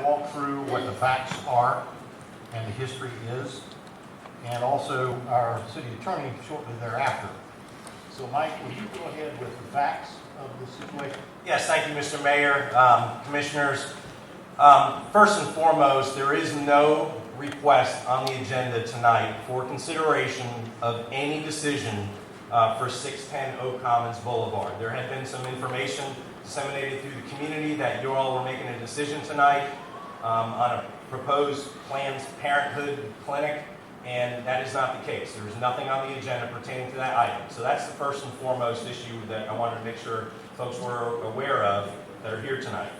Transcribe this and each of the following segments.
walk through what the facts are and the history is, and also our city attorney shortly thereafter. So Mike, will you go ahead with the facts of the situation? Yes, thank you, Mr. Mayor, Commissioners. First and foremost, there is no request on the agenda tonight for consideration of any decision for 610 Oak Commons Boulevard. There had been some information disseminated through the community that you all were making a decision tonight on a proposed planned Parenthood clinic, and that is not the case. There is nothing on the agenda pertaining to that item. So that's the first and foremost issue that I wanted to make sure folks were aware of that are here tonight.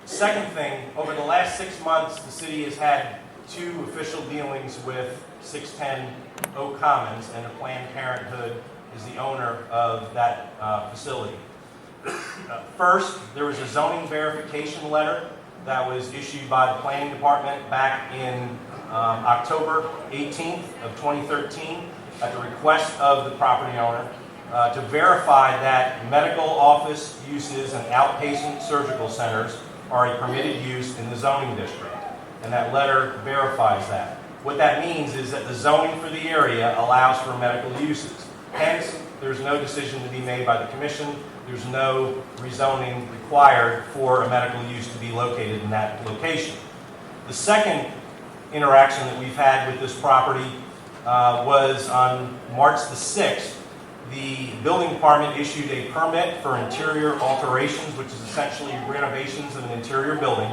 Second thing, over the last 6 months, the city has had 2 official dealings with 610 Oak Commons, and the Planned Parenthood is the owner of that facility. First, there was a zoning verification letter that was issued by the Planning Department back in October 18th of 2013 at the request of the property owner to verify that medical office uses and outpatient surgical centers are a permitted use in the zoning district. And that letter verifies that. What that means is that the zoning for the area allows for medical uses. Hence, there's no decision to be made by the commission. There's no rezoning required for a medical use to be located in that location. The second interaction that we've had with this property was on March the 6th. The building department issued a permit for interior alterations, which is essentially renovations of an interior building.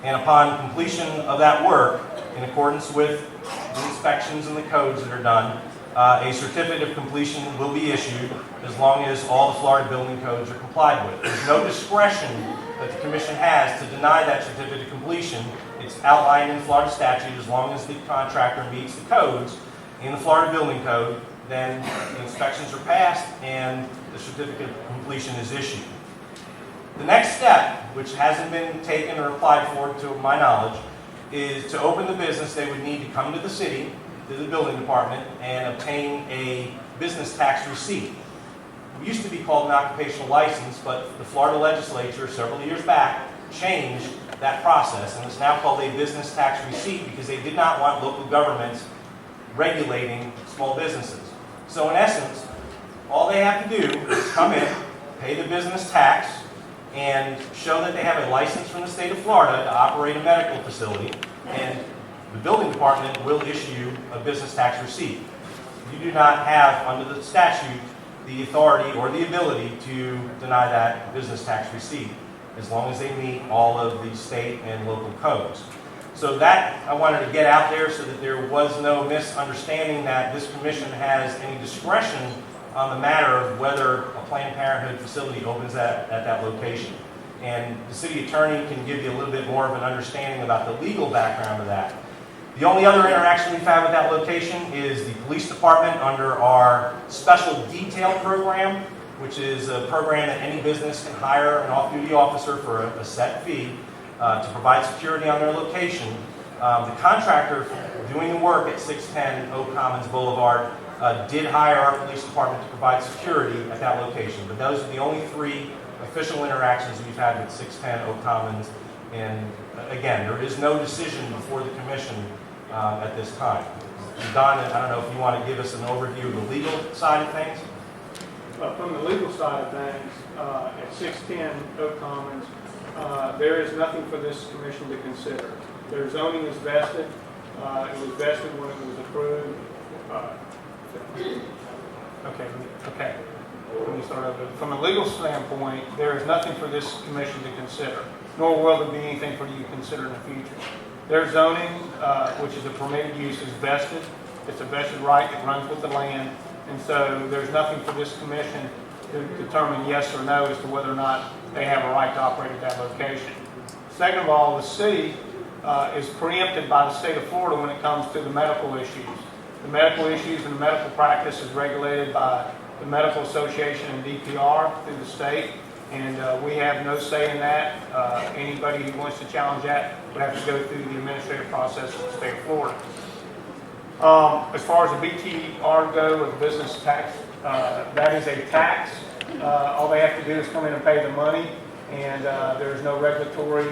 And upon completion of that work, in accordance with the inspections and the codes that are done, a certificate of completion will be issued as long as all the Florida building codes are complied with. There's no discretion that the commission has to deny that certificate of completion. It's outlined in Florida statute. As long as the contractor meets the codes in the Florida building code, then the inspections are passed and the certificate of completion is issued. The next step, which hasn't been taken or applied for to my knowledge, is to open the business. They would need to come to the city, to the building department, and obtain a business tax receipt. It used to be called an occupational license, but the Florida legislature several years back changed that process, and it's now called a business tax receipt because they did not want local governments regulating small businesses. So in essence, all they have to do is come in, pay the business tax, and show that they have a license from the state of Florida to operate a medical facility, and the building department will issue a business tax receipt. You do not have, under the statute, the authority or the ability to deny that business tax receipt, as long as they meet all of the state and local codes. So that I wanted to get out there so that there was no misunderstanding that this commission has any discretion on the matter of whether a Planned Parenthood facility opens at that location. And the city attorney can give you a little bit more of an understanding about the legal background of that. The only other interaction we've had with that location is the police department under our special detail program, which is a program that any business can hire an off-duty officer for a set fee to provide security on their location. The contractor doing the work at 610 Oak Commons Boulevard did hire our police department to provide security at that location. But those are the only 3 official interactions we've had with 610 Oak Commons. And again, there is no decision before the commission at this time. Don, I don't know if you want to give us an overview of the legal side of things. From the legal side of things, at 610 Oak Commons, there is nothing for this commission to consider. Their zoning is vested. It was vested when it was approved. Okay. Let me start over. From a legal standpoint, there is nothing for this commission to consider, nor will there be anything for you to consider in the future. Their zoning, which is a permitted use, is vested. It's a vested right. It runs with the land. And so there's nothing for this commission to determine yes or no as to whether or not they have a right to operate at that location. Second of all, the city is preempted by the state of Florida when it comes to the medical issues. The medical issues and the medical practice is regulated by the Medical Association and DPR through the state, and we have no say in that. Anybody who wants to challenge that would have to go through the administrative process of the state of Florida. As far as the BTR go, with business tax, that is a tax. All they have to do is come in and pay the money, and there's no regulatory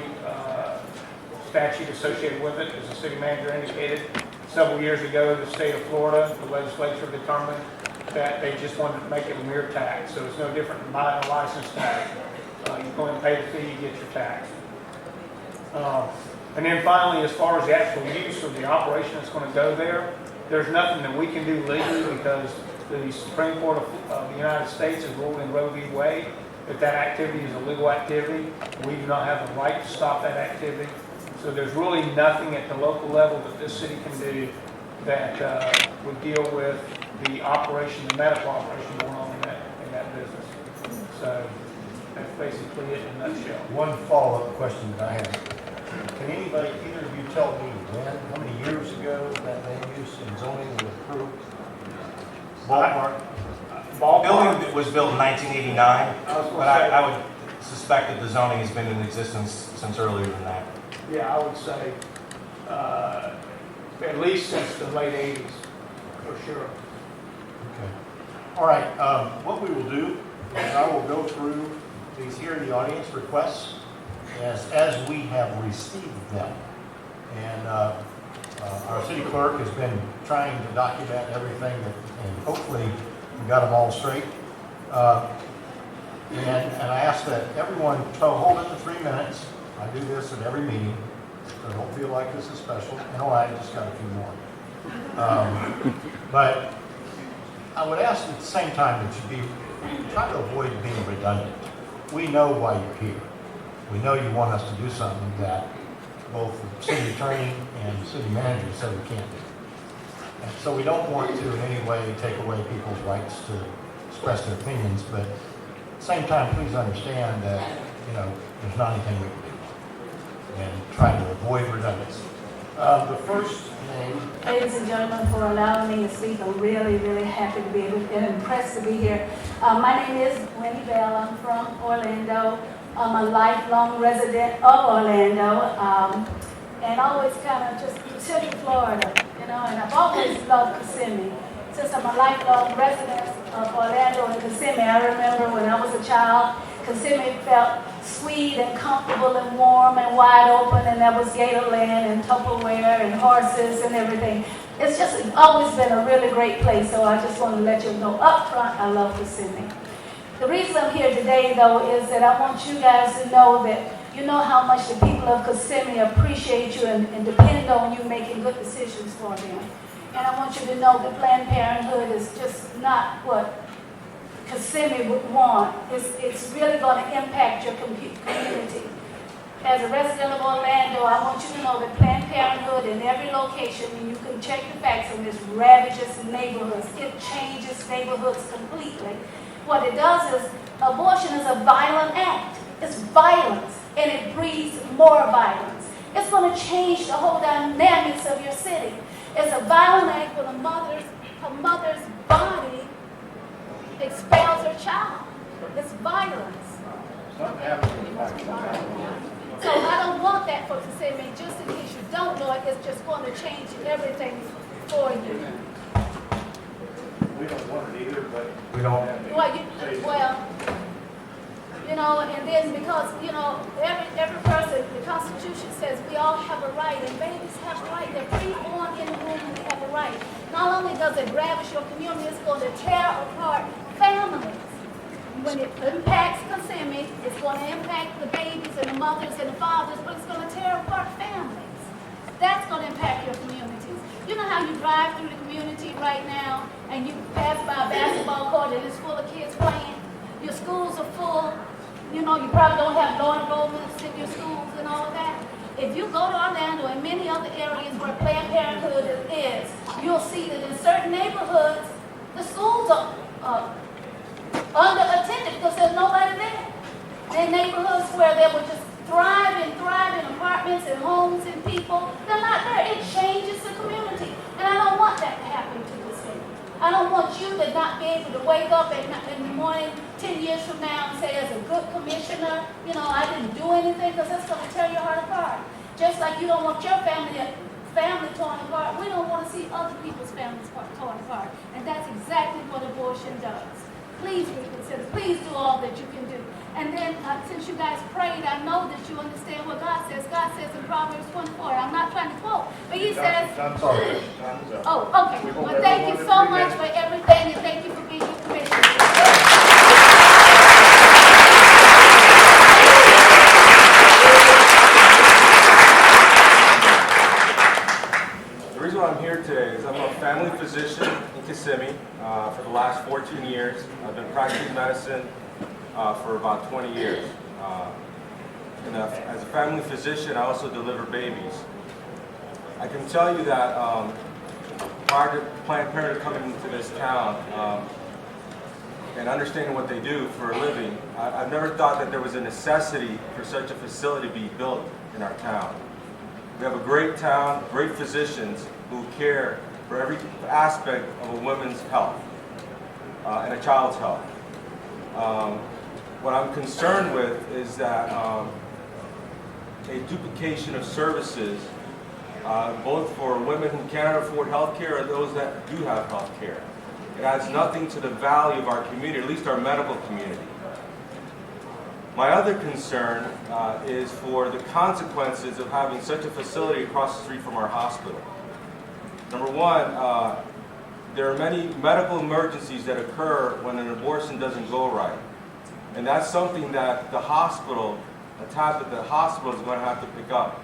statute associated with it. As the city manager indicated, several years ago, the state of Florida, the legislature determined that they just wanted to make it a mere tax. So it's no different than buying a license tax. You go and pay the fee, you get your tax. And then finally, as far as the actual use or the operation that's going to go there, there's nothing that we can do legally because the Supreme Court of the United States has ruled in Roe v. Wade that activity is a legal activity. We do not have the right to stop that activity. So there's really nothing at the local level that this city can do that would deal with the operation, the medical operation going on in that business. So that's basically it in a nutshell. One follow-up question that I have. Can anybody, either of you tell me when, how many years ago that land use and zoning was approved? Ballpark? The building was built in 1989, but I would suspect that the zoning has been in existence since earlier than that. Yeah, I would say at least since the late 80s, for sure. Okay. All right, what we will do is I will go through these here in the audience requests as we have received them. And our city clerk has been trying to document everything, and hopefully we got them all straight. And I ask that everyone hold it to 3 minutes. I do this at every meeting, so don't feel like this is special. And I just got a few more. But I would ask at the same time that you try to avoid being redundant. We know why you're here. We know you want us to do something that both the city attorney and the city manager said we can't do. And so we don't want to in any way take away people's rights to express their opinions, but at the same time, please understand that, there's not anything we can do. And try to avoid redundancy. The first name. Ladies and gentlemen, for allowing me to speak, I'm really, really happy to be able and impressed to be here. My name is Wendy Bell. I'm from Orlando. I'm a lifelong resident of Orlando, and always kind of just Central Florida, and I've always loved Kissimmee. Since I'm a lifelong resident of Orlando and Kissimmee, I remember when I was a child, Kissimmee felt sweet and comfortable and warm and wide open, and there was Gatorland and Tupperware and horses and everything. It's just always been a really great place, so I just want to let you know up front I love Kissimmee. The reason I'm here today, though, is that I want you guys to know that you know how much the people of Kissimmee appreciate you and depend on you making good decisions for them. And I want you to know that Planned Parenthood is just not what Kissimmee would want. It's really going to impact your community. As a resident of Orlando, I want you to know that Planned Parenthood in every location, and you can check the facts on this, ravages neighborhoods. It changes neighborhoods completely. What it does is, abortion is a violent act. It's violence, and it breeds more violence. It's going to change the whole dynamics of your city. It's a violent act when her mother's body expels her child. It's violence. So I don't want that for Kissimmee. Just in case you don't know it, it's just going to change everything for you. We don't want it either, but we don't. And then because, every person, the Constitution says we all have a right, and babies have a right. They're pre-born in the womb and they have a right. Not only does it ravage your community, it's going to tear apart families. When it impacts Kissimmee, it's going to impact the babies and the mothers and the fathers, but it's going to tear apart families. That's going to impact your communities. You know how you drive through the community right now and you pass by a basketball court and it's full of kids playing? Your schools are full. You probably don't have low enrollments in your schools and all of that. If you go to Orlando and many other areas where Planned Parenthood is, you'll see that in certain neighborhoods, the schools are under-attended because there's nobody there. In neighborhoods where they were just thrive in apartments and homes and people, they're not there. It changes the community. And I don't want that to happen to the city. I don't want you to not be able to wake up in the morning 10 years from now and say, as a good commissioner, I didn't do anything, because that's going to tear your heart apart. Just like you don't want your family torn apart, we don't want to see other people's families torn apart. And that's exactly what abortion does. Please reconsider. Please do all that you can do. And then, since you guys prayed, I know that you understand what God says. God says in Proverbs 24, I'm not trying to quote, but he says, I'm sorry. Time is up. oh, okay. Well, thank you so much for everything, and thank you for being your commissioner. The reason why I'm here today is I'm a family physician in Kissimmee for the last 14 years. I've been practicing medicine for about 20 years. And as a family physician, I also deliver babies. I can tell you that prior to Planned Parenthood coming into this town and understanding what they do for a living, I've never thought that there was a necessity for such a facility to be built in our town. We have a great town, great physicians who care for every aspect of a woman's health and a child's health. What I'm concerned with is that a duplication of services, both for women who cannot afford health care or those that do have health care. It adds nothing to the value of our community, at least our medical community. My other concern is for the consequences of having such a facility across the street from our hospital. Number one, there are many medical emergencies that occur when an abortion doesn't go right. And that's something that the hospital, a tab that the hospital is going to have to pick up.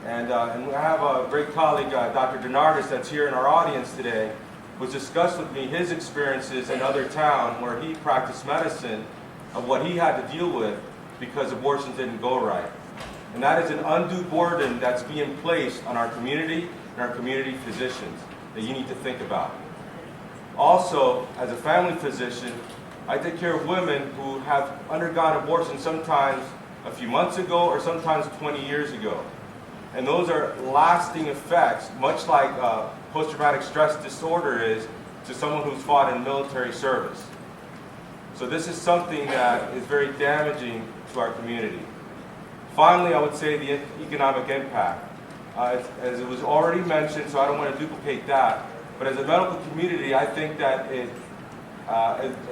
And I have a great colleague, Dr. Denardis, that's here in our audience today, who's discussed with me his experiences in other towns where he practiced medicine of what he had to deal with because abortions didn't go right. And that is an undue burden that's being placed on our community and our community physicians that you need to think about. Also, as a family physician, I take care of women who have undergone abortion sometimes a few months ago or sometimes 20 years ago. And those are lasting effects, much like post-traumatic stress disorder is to someone who's fought in military service. So this is something that is very damaging to our community. Finally, I would say the economic impact. As it was already mentioned, so I don't want to duplicate that, but as a medical community, I think that it,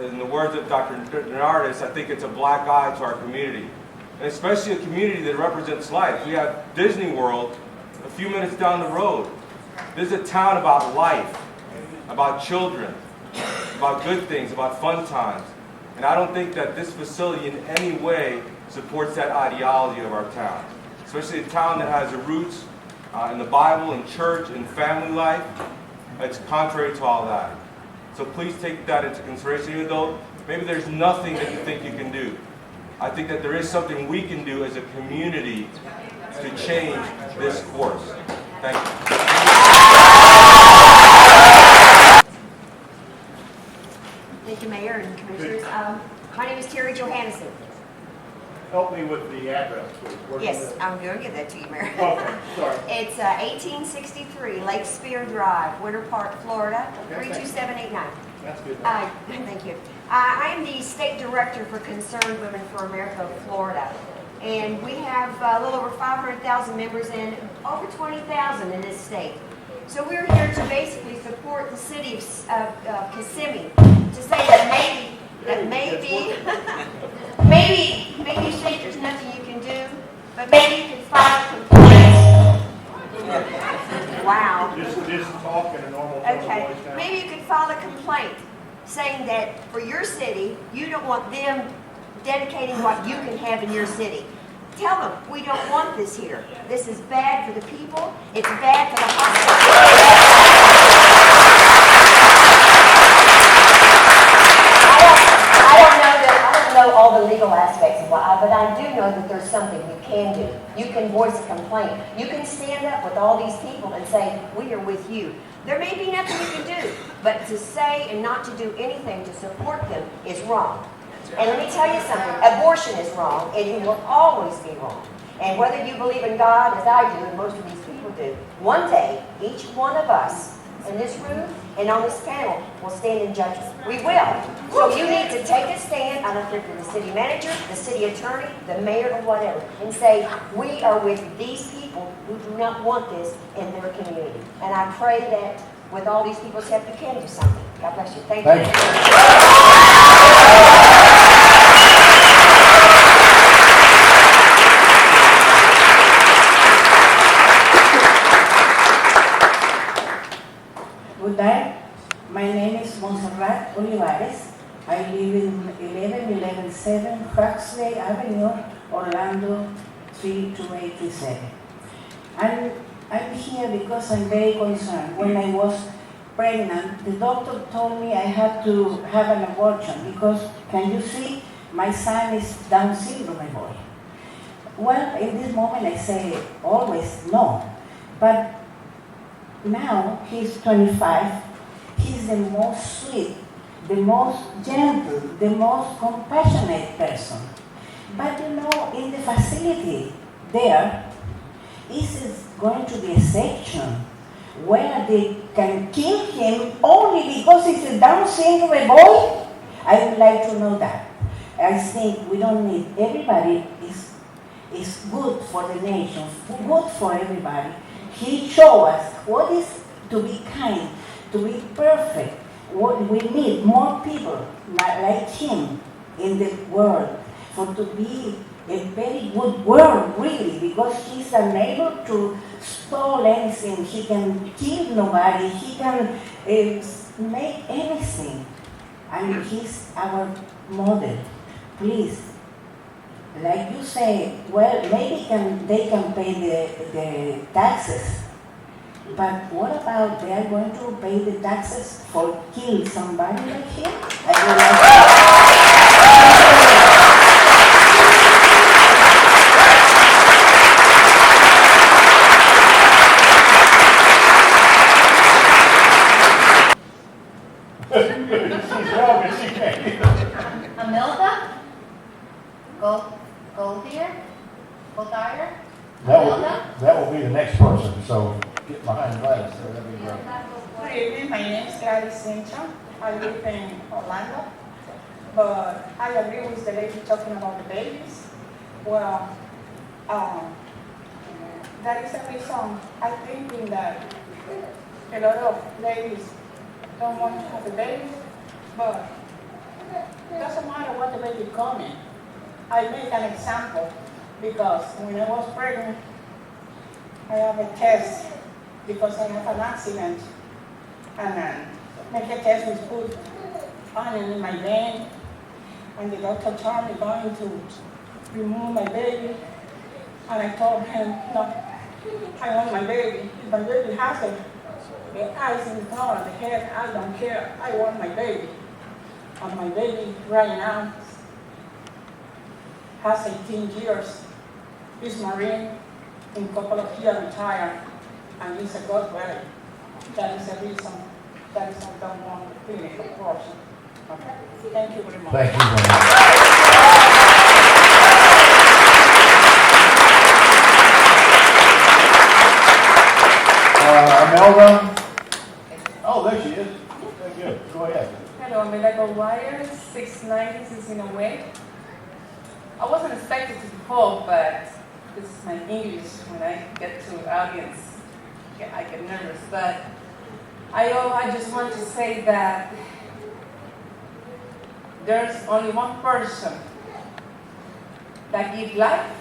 in the words of Dr. Denardis, I think it's a black eye to our community. And especially a community that represents life. We have Disney World a few minutes down the road. This is a town about life, about children, about good things, about fun times. And I don't think that this facility in any way supports that ideology of our town. Especially a town that has roots in the Bible, in church, in family life. It's contrary to all that. So please take that into consideration, even though maybe there's nothing that you think you can do. I think that there is something we can do as a community to change this course. Thank you. Thank you, Mayor and Commissioners. My name is Terry Johannesson. Help me with the address, please. Where's Yes, the- I'm going to give that to you, Mayor. Okay, sorry. It's 1863 Lake Spear Drive, Winter Park, Florida, Okay, 32789. That's good. Thank you. I am the State Director for Concerned Women for America, Florida. And we have a little over 500,000 members and over 20,000 in this state. So we're here to basically support the city of Kissimmee to say that maybe you think there's nothing you can do, but maybe you can file a complaint. Wow. Just talk in a normal tone of Okay, voice now. maybe you could file a complaint saying that for your city, you don't want them dedicating what you can have in your city. Tell them, we don't want this here. This is bad for the people. It's bad for the hospital. I don't know all the legal aspects of what, but I do know that there's something you can do. You can voice a complaint. You can stand up with all these people and say, we are with you. There may be nothing you can do, but to say and not to do anything to support them is wrong. And let me tell you something, abortion is wrong, and it will always be wrong. And whether you believe in God, as I do, and most of these people do, one day, each one of us in this room and on this panel will stand in judgment. We will. So you need to take a stand, I don't care if you're the city manager, the city attorney, the mayor, or whatever, and say, we are with these people who do not want this in their community. And I pray that with all these people's help, you can do something. God bless you. Thank you. Olivares. I live in 11117 Huxley Avenue, Orlando 32837. I'm here because I'm very concerned. When I was pregnant, the doctor told me I had to have an abortion because, can you see, my son is Down syndrome boy. Well, in this moment I say always no, but now he's 25, he's the most sweet, the most gentle, the most compassionate person. But you know, in the facility there, is going to be a section where they can kill him only because he's a Down syndrome boy? I would like to know that. I think we don't need, everybody is good for the nation, good for everybody. He showed us what is to be kind, to be perfect. What we need more people like him in the world, for to be a very good world, really, because he's unable to stole anything. He can kill nobody. He can make anything. And he's our model. Please, like you say, well, maybe they can pay the taxes. But what about they are going to pay the taxes for kill somebody like him? She's wrong and she can't. Amilda? Gold here? Goldire? That will be the next person, so get behind Gladys, so that'd be great. Good evening, my name is Gladys Cincha. I live in Orlando, but I agree with the lady talking about the babies. Well, that is a reason I think that a lot of ladies don't want to have a baby, but it doesn't matter what the baby coming. I make an example because when I was pregnant, I have a test because I have an accident, and make a test was put iron in my vein, and the doctor told me going to remove my baby, and I told him, no, I want my baby. If my baby has it, the eyes in the color, the head, I don't care. I want my baby. And my baby right now has 18 years. He's Marine, in a couple of years retired, and he's a good boy. That is the reason that is I don't want the clinical abortion. Okay? Thank you very much. Thank you very much. Imelda? Oh, there she is. Very good. Go ahead. Hello, I'm Rebecca Wire, 690 is in a way. I wasn't expected to talk, but this is my English. When I get to audience, I get nervous. But I just want to say that there's only one person that gives life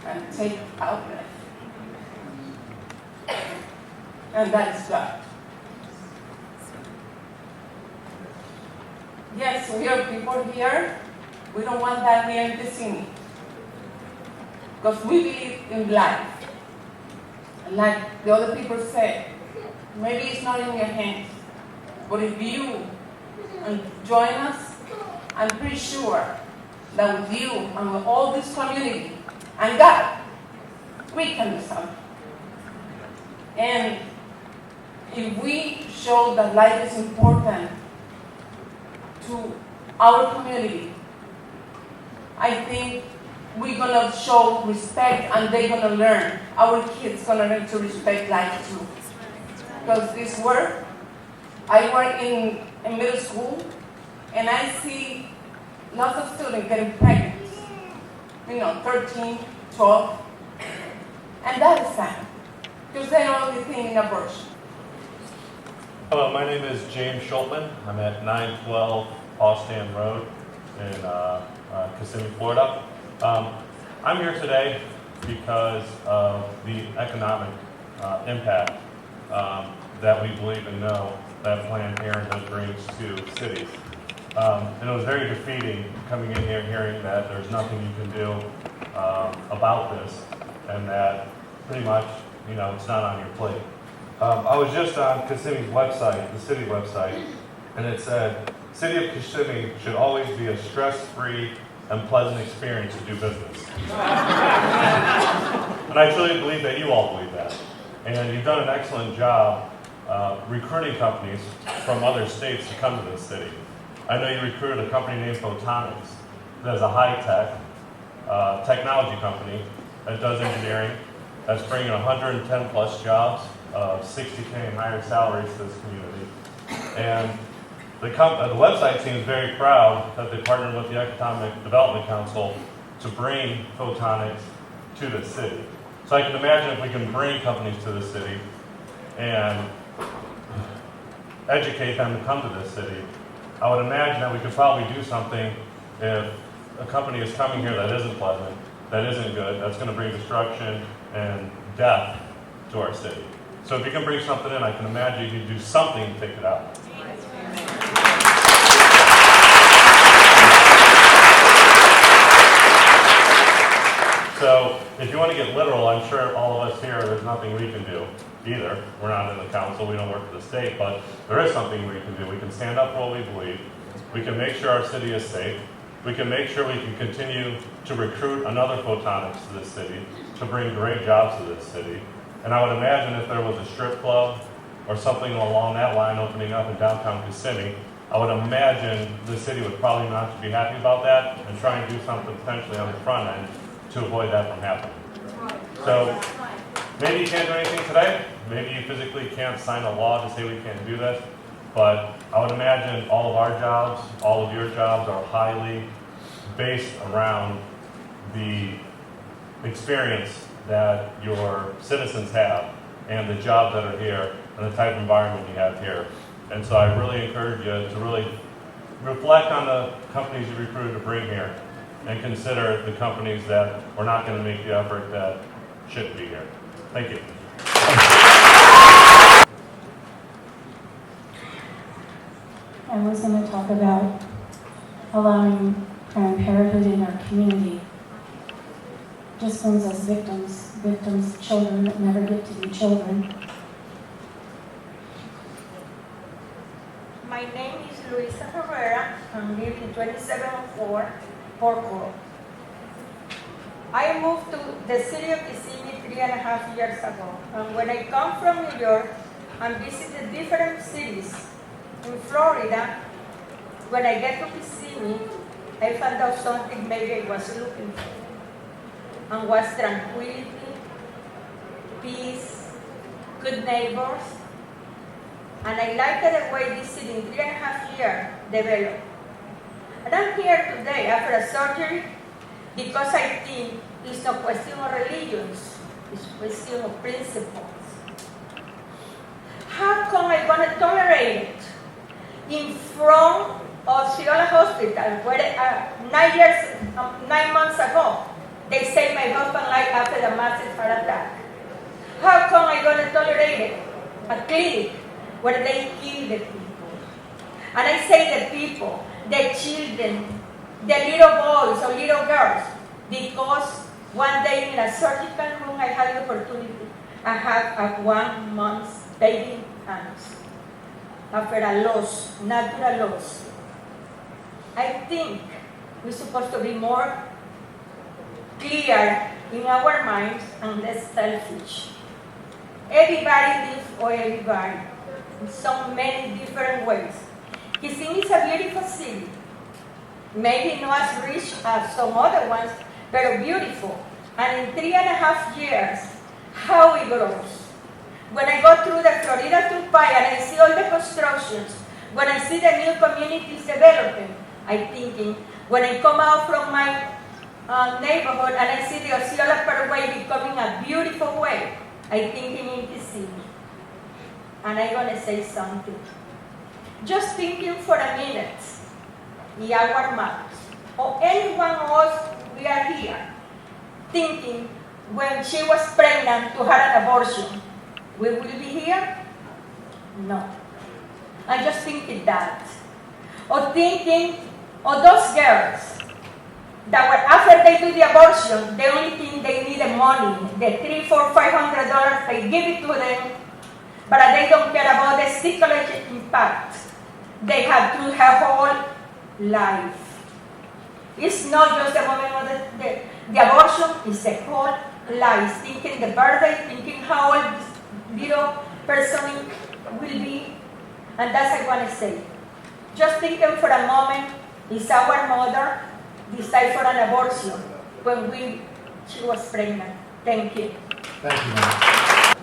and take out life. And that is God. Yes, we are people here. We don't want that here in Kissimmee. Because we believe in life. Like the other people say, maybe it's not in your hands. But if you join us, I'm pretty sure that with you and with all this community and God, we can do something. And if we show that life is important to our community, I think we're gonna show respect and they're gonna learn. Our kids gonna learn to respect life too. Because this work, I work in middle school and I see lots of students getting pregnant. 13, 12. And that is sad. Because they're only thinking abortion. Hello, my name is James Schultman. I'm at 912 Austin Road in Kissimmee, Florida. I'm here today because of the economic impact that we believe and know that Planned Parenthood brings to cities. And it was very defeating coming in here hearing that there's nothing you can do about this, and that pretty much, you know, it's not on your plate. I was just on Kissimmee's website, the city website, and it said, City of Kissimmee should always be a stress-free and pleasant experience to do business. And I truly believe that you all believe that. And you've done an excellent job recruiting companies from other states to come to this city. I know you recruited a company named Photonics that is a high-tech technology company that does engineering, that's bringing 110 plus jobs, 60K and higher salaries to this community. And the website seems very proud that they partnered with the Economic Development Council to bring Photonics to the city. So I can imagine if we can bring companies to the city and educate them to come to this city, I would imagine that we could probably do something if a company is coming here that isn't pleasant, that isn't good, that's going to bring destruction and death to our city. So if you can bring something in, I can imagine you can do something to take it out. So if you want to get literal, I'm sure all of us here, there's nothing we can do either. We're not in the council, we don't work for the state, but there is something we can do. We can stand up for what we believe. We can make sure our city is safe. We can make sure we can continue to recruit another Photonics to this city, to bring great jobs to this city. And I would imagine if there was a strip club or something along that line opening up in downtown Kissimmee, I would imagine the city would probably not be happy about that and try and do something potentially on the front end to avoid that from happening. So maybe you can't do anything today. Maybe you physically can't sign a law to say we can't do this. But I would imagine all of our jobs, all of your jobs are highly based around the experience that your citizens have and the jobs that are here and the type of environment you have here. And so I really encourage you to really reflect on the companies you recruited to bring here and consider the companies that are not going to make the effort that should be here. Thank you. I was going to talk about allowing Parenthood in our community just brings us victims, children that never get to be children. My name is Luisa Herrera. I'm living 2704 Porco. I moved to the city of Kissimmee 3.5 years ago. And when I come from New York and visited different cities in Florida, when I get to Kissimmee, I found out something maybe I was looking for. And was tranquility, peace, good neighbors. And I like the way this city in 3.5 years developed. And I'm here today after a surgery because I think it's no question of religions, it's a question of principles. How come I'm going to tolerate it? In front of Osceola Hospital, where 9 months ago, they saved my husband's life after the massive heart attack. How come I'm going to tolerate it? A clinic where they kill the people. And I say the people, the children, the little boys or little girls, because one day in a surgical room I had the opportunity, I had a 1 month baby hands after a loss, natural loss. I think we're supposed to be more clear in our minds and less selfish. Everybody lives for everybody in so many different ways. Kissimmee is a beautiful city. Maybe not as rich as some other ones, but beautiful. And in 3.5 years, how it grows. When I go through the Florida Turnpike and I see all the constructions, when I see the new communities developing, I'm thinking, when I come out from my neighborhood and I see the Osceola Parkway becoming a beautiful way, I'm thinking in Kissimmee. And I'm going to say something. Just thinking for a minute, the our mothers, or anyone else, we are here, thinking when she was pregnant to have an abortion, we will be here? No. I'm just thinking that. or thinking of those girls that were, after they do the abortion, the only thing they need is money, the $300, $400, $500, they give it to them, but they don't care about the psychological impact they have through her whole life. It's not just the moment of the abortion, it's the whole life, thinking the birthday, thinking how old this little person will be, and that's what I want to say. Just thinking for a moment, is our mother decided for an abortion when she was pregnant. Thank you. Thank you, ma'am.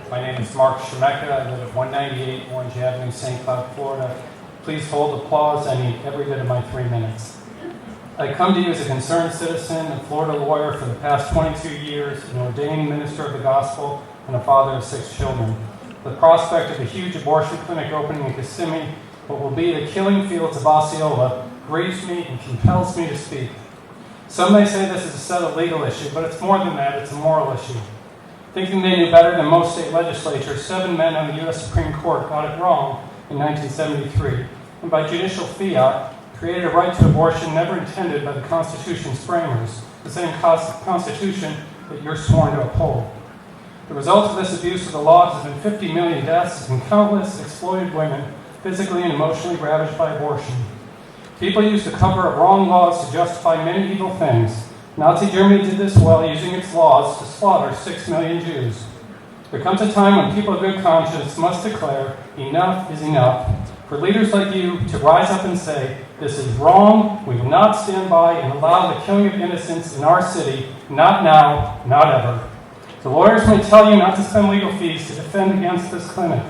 My name is Mark Shemeka. I live at 198 Orange Avenue, St. Cloud, Florida. Please hold applause. I need every bit of my 3 minutes. I come to you as a concerned citizen, a Florida lawyer for the past 22 years, an ordained minister of the gospel, and a father of 6 children. The prospect of a huge abortion clinic opening in Kissimmee, what will be the killing fields of Osceola, grieves me and compels me to speak. Some may say this is a settled legal issue, but it's more than that. It's a moral issue. Thinking they knew better than most state legislatures, 7 men on the U.S. Supreme Court got it wrong in 1973, and by judicial fiat, created a right to abortion never intended by the Constitution's framers, the same Constitution that you're sworn to uphold. The result of this abuse of the law has been 50 million deaths and countless exploited women physically and emotionally ravaged by abortion. People used to cover up wrong laws to justify many evil things. Nazi Germany did this well, using its laws to slaughter 6 million Jews. There comes a time when people of good conscience must declare, enough is enough. For leaders like you to rise up and say, this is wrong, we will not stand by and allow the killing of innocents in our city, not now, not ever. The lawyers may tell you not to spend legal fees to defend against this clinic.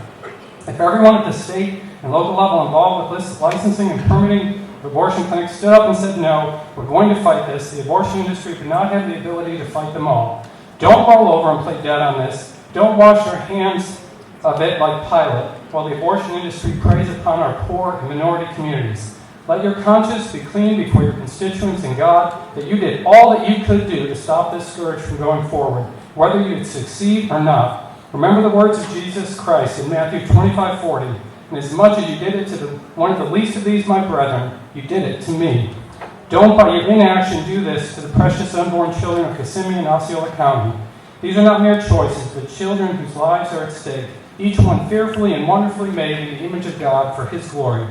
If everyone at the state and local level involved with licensing and permitting of abortion clinics stood up and said, no, we're going to fight this, the abortion industry would not have the ability to fight them all. Don't roll over and play dead on this. Don't wash your hands of it like Pilate, while the abortion industry preys upon our poor and minority communities. Let your conscience be clean before your constituents and God that you did all that you could do to stop this scourge from going forward, whether you succeed or not. Remember the words of Jesus Christ in Matthew 25:40. And as much as you did it to one of the least of these, my brethren, you did it to me. Don't by your inaction do this to the precious unborn children of Kissimmee and Osceola County. These are not mere choices, but children whose lives are at stake, each one fearfully and wonderfully made in the image of God for His glory.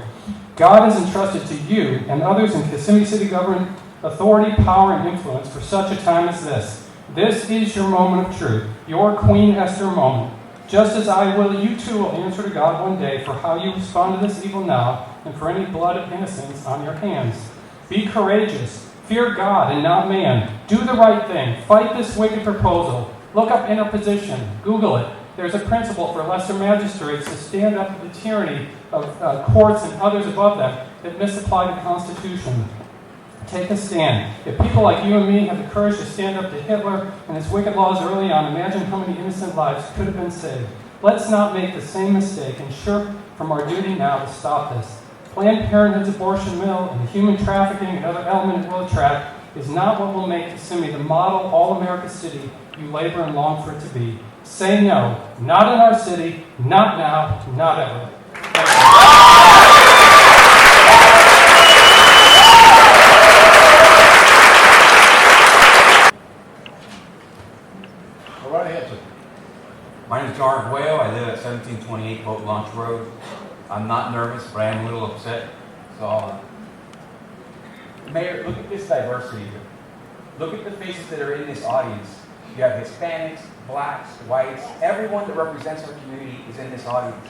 God has entrusted to you and others in Kissimmee City government authority, power, and influence for such a time as this. This is your moment of truth, your Queen Esther moment. Just as I will, you too will answer to God one day for how you respond to this evil now and for any blood of innocence on your hands. Be courageous. Fear God and not man. Do the right thing. Fight this wicked proposal. Look up interposition. Google it. There's a principle for lesser magistrates to stand up to the tyranny of courts and others above them that misapply the Constitution. Take a stand. If people like you and me have the courage to stand up to Hitler and his wicked laws early on, imagine how many innocent lives could have been saved. Let's not make the same mistake and shirk from our duty now to stop this. Planned Parenthood's abortion mill and the human trafficking and other element it will attract is not what will make Kissimmee the model all-America city you labor and long for it to be. Say no. Not in our city, not now, not ever. Go right ahead, sir. My name is John Barros. I live at 1728 Boat Launch Road. I'm not nervous, but I am a little upset. So, Mayor, look at this diversity here. Look at the faces that are in this audience. You have Hispanics, blacks, whites, everyone that represents our community is in this audience.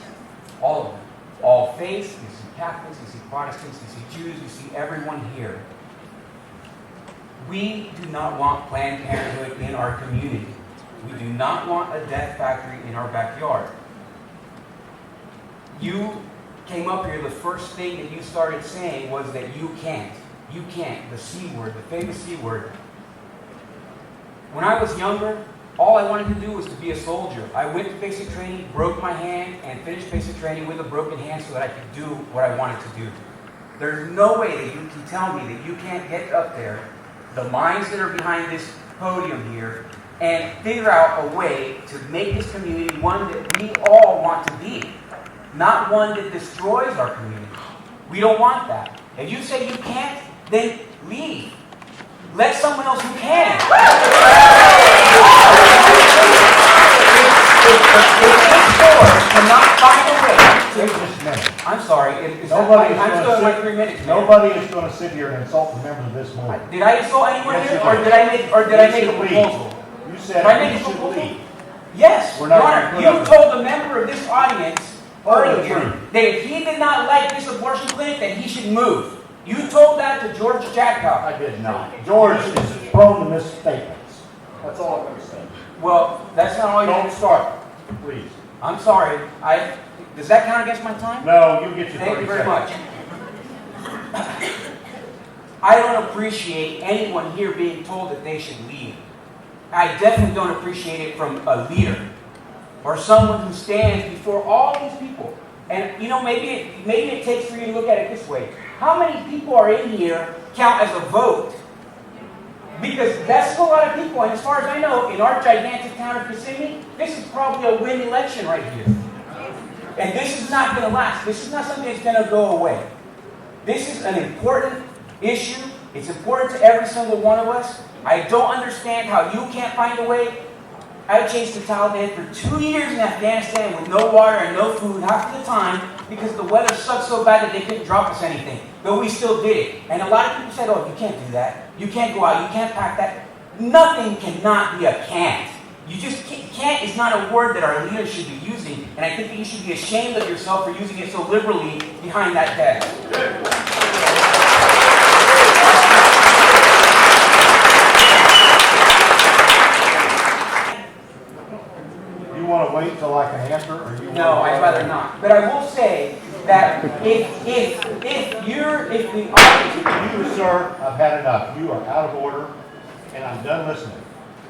All of them. All faiths, you see Catholics, you see Protestants, you see Jews, you see everyone here. We do not want Planned Parenthood in our community. We do not want a death factory in our backyard. You came up here, the first thing that you started saying was that you can't. You can't. The C word, the famous C word. When I was younger, all I wanted to do was to be a soldier. I went to basic training, broke my hand, and finished basic training with a broken hand so that I could do what I wanted to do. There's no way that you can tell me that you can't get up there, the minds that are behind this podium here, and figure out a way to make this community one that we all want to be, not one that destroys our community. We don't want that. If you say you can't, then leave. Let someone else who can. If this board cannot find a way to... I'm sorry. I'm still in my 3 minutes. Nobody is going to sit here and insult the members of this board. Did I insult anyone here, or did I make a proposal? You said you should leave. Yes, We're Your not Honor, gonna you put up told a member of this audience earlier that if he did not like this abortion clinic, that he should move. You told that to George Jackow. I did not. George is prone to misstatements. That's all I'm going to say. Well, that's not all you... Don't start, please. I'm sorry. Does that count against my time? No, you get your 30 Thank you very seconds. much. I don't appreciate anyone here being told that they should leave. I definitely don't appreciate it from a leader or someone who stands before all these people. And you know, maybe it takes for you to look at it this way. How many people are in here count as a vote? Because that's a lot of people, and as far as I know, in our gigantic town of Kissimmee, this is probably a win election right here. And this is not going to last. This is not something that's going to go away. This is an important issue. It's important to every single one of us. I don't understand how you can't find a way. I chased the Taliban for 2 years in Afghanistan with no water and no food half of the time because the weather sucked so bad that they couldn't drop us anything. But we still did it. And a lot of people said, oh, you can't do that. You can't go out. You can't pack that. Nothing cannot be a can't. You just can't is not a word that our leaders should be using. And I think that you should be ashamed of yourself for using it so liberally behind that desk. You want to wait till I can answer, or you? No, I'd rather not. But I will say that if the audience... You, sir, I've had enough. You are out of order, and I'm done listening.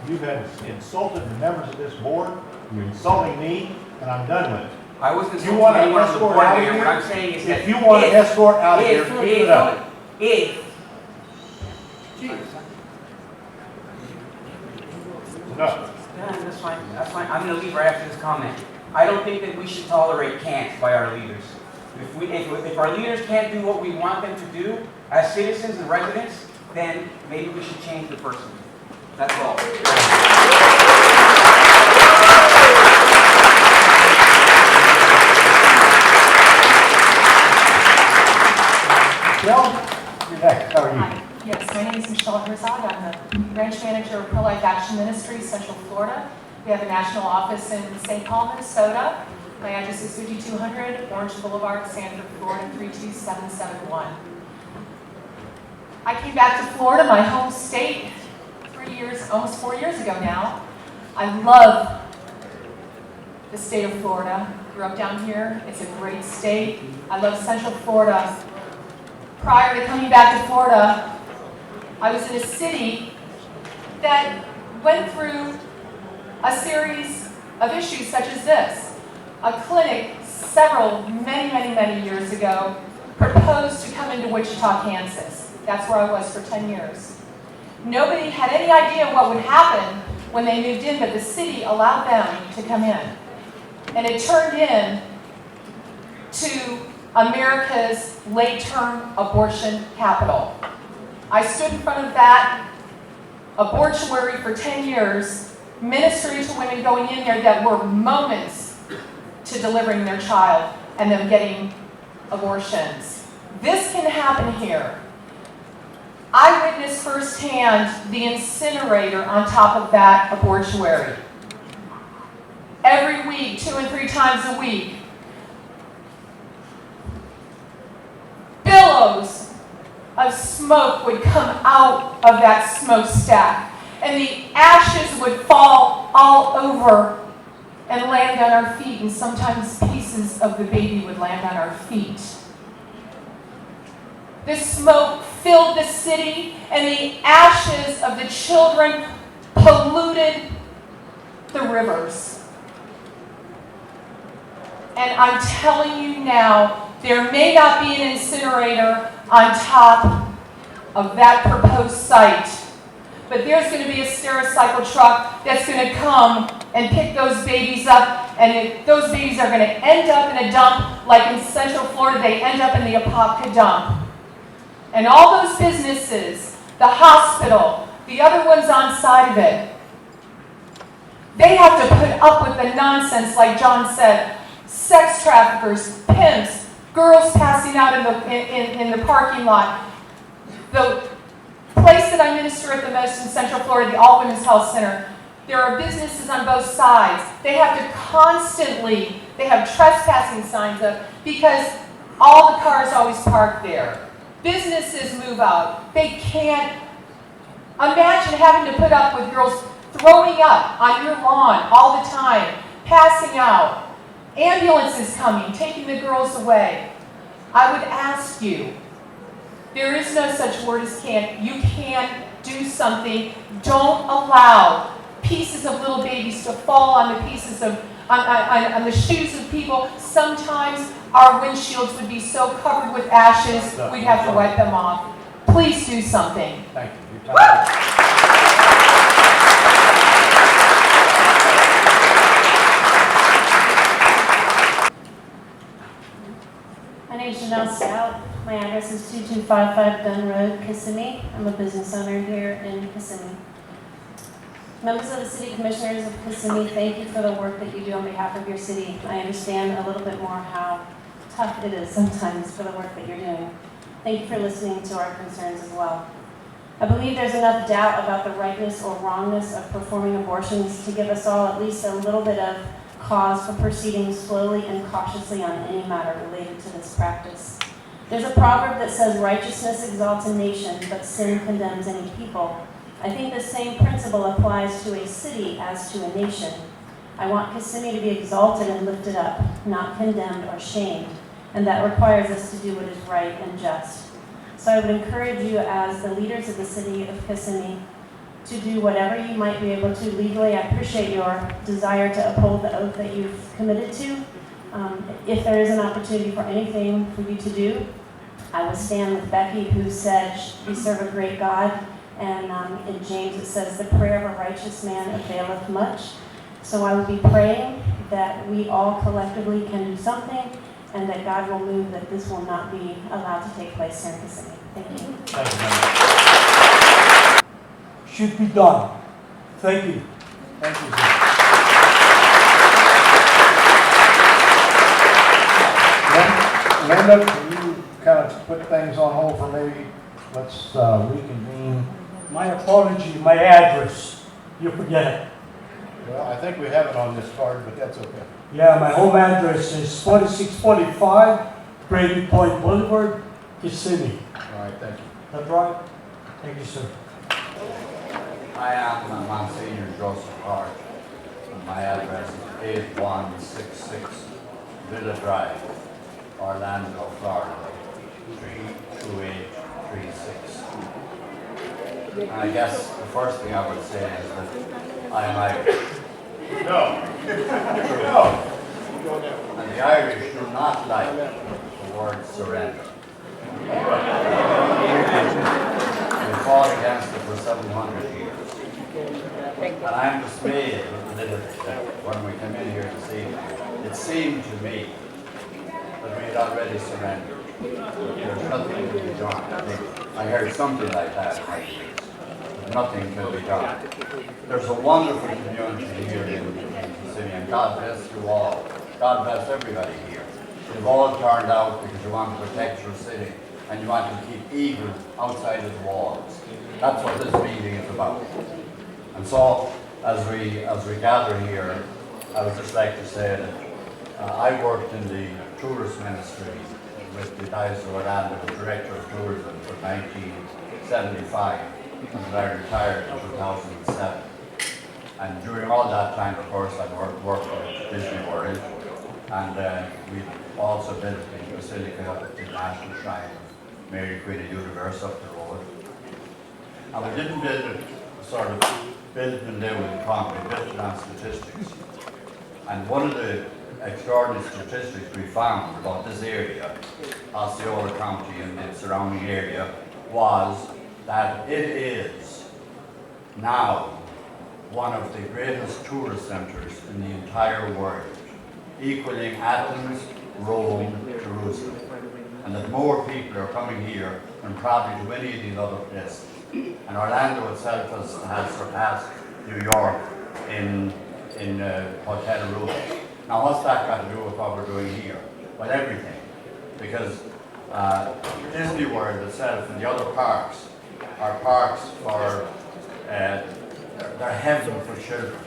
You have insulted the members of this board. You're insulting me, and I'm done with it. I wasn't If you want to escort out of here, what I'm saying is that if you want to escort out of here, keep it up. No. That's fine. That's fine. I'm going to leave right after this comment. I don't think that we should tolerate can'ts by our leaders. If our leaders can't do what we want them to do as citizens and residents, then maybe we should change the person. That's all. Michelle, you're next. How are you? Hi. Yes, my name is Michelle Herzog. I'm the branch manager of Pro-Life Action Ministries, Central Florida. We have a national office in St. Paul, Minnesota. My address is 5200 Orange Boulevard, Sanford, Florida, 32771. I came back to Florida, my home state, 3 years, almost 4 years ago now. I love the state of Florida. Grew up down here. It's a great state. I love Central Florida. Prior to coming back to Florida, I was in a city that went through a series of issues such as this. A clinic many years ago proposed to come into Wichita, Kansas. That's where I was for 10 years. Nobody had any idea what would happen when they moved in, but the city allowed them to come in. And it turned in to America's late-term abortion capital. I stood in front of that abortuary for 10 years, ministering to women going in there that were moments to delivering their child and them getting abortions. This can happen here. I witnessed firsthand the incinerator on top of that abortuary. Every week, 2 and 3 times a week, billows of smoke would come out of that smokestack, and the ashes would fall all over and land on our feet, and sometimes pieces of the baby would land on our feet. The smoke filled the city, and the ashes of the children polluted the rivers. And I'm telling you now, there may not be an incinerator on top of that proposed site, but there's going to be a Stericycle truck that's going to come and pick those babies up, and those babies are going to end up in a dump like in Central Florida, they end up in the Apopka dump. And all those businesses, the hospital, the other ones on side of it, they have to put up with the nonsense, like John said, sex traffickers, pimps, girls passing out in the parking lot. The place that I minister at the most in Central Florida, the All Women's Health Center, there are businesses on both sides. They have to constantly, they have trespassing signs up because all the cars always park there. Businesses move out. They can't imagine having to put up with girls throwing up on your lawn all the time, passing out, ambulances coming, taking the girls away. I would ask you, there is no such word as can't. You can do something. Don't allow pieces of little babies to fall on the pieces of, on the shoes of people. Sometimes our windshields would be so covered with ashes, we'd have to wipe them off. Please do something. Thank you. Your time. My name is Janelle Stout. My address is 2255 Dunn Road, Kissimmee. I'm a business owner here in Kissimmee. Members of the City Commissioners of Kissimmee, thank you for the work that you do on behalf of your city. I understand a little bit more how tough it is sometimes for the work that you're doing. Thank you for listening to our concerns as well. I believe there's enough doubt about the rightness or wrongness of performing abortions to give us all at least a little bit of cause for proceeding slowly and cautiously on any matter related to this practice. There's a proverb that says righteousness exalts a nation, but sin condemns any people. I think the same principle applies to a city as to a nation. I want Kissimmee to be exalted and lifted up, not condemned or shamed, and that requires us to do what is right and just. So I would encourage you as the leaders of the city of Kissimmee to do whatever you might be able to legally. I appreciate your desire to uphold the oath that you've committed to. If there is an opportunity for anything for you to do, I will stand with Becky, who said, we serve a great God. And in James it says, the prayer of a righteous man availeth much. So I will be praying that we all collectively can do something and that God will move that this will not be allowed to take place here in Kissimmee. Thank you. Thank you. Should be done. Thank you. Thank you. Linda, can you kind of put things on hold for maybe? Let's reconvene. My apology, my address. You forget it. Well, I think we have it on this card, but that's okay. Yeah, my home address is 4645 Brady Point Boulevard, Kissimmee. All right, thank you. That's right? Thank you, sir. I am Monsignor Joseph Hart. My address is 8166 Villa Drive, Orlando, Florida, 32836. And I guess the first thing I would say is that I am Irish. No. And the Irish do not like the word surrender. We fought against it for 700 years. And I'm dismayed with the little that when we came in here this evening, it seemed to me that we had already surrendered. There's nothing to be done. I heard something like that. Nothing can be done. There's a wonderful community here in Kissimmee, and God bless you all. God bless everybody here. You've all turned out because you want to protect your city and you want to keep evil outside of the walls. That's what this meeting is about. And so, as we gather here, I would just like to say that I worked in the tourist ministry with the Diocese of Orlando, the Director of Tourism for 1975. And I retired in 2007. And during all that time, of course, I worked at Disney World. And we also built the Basilica of the National Shrine of Mary Queen of the Universe up the road. And we didn't build it and live with concrete, we built it on statistics. And one of the extraordinary statistics we found about this area, Osceola County and the surrounding area, was that it is now one of the greatest tourist centers in the entire world, equaling Athens, Rome, Jerusalem. And that more people are coming here than probably to any of these other places. And Orlando itself has surpassed New York in hotel rooms. Now what's that got to do with what we're doing here? Well, everything. Because Disney World itself and the other parks are parks for, they're heaven for children.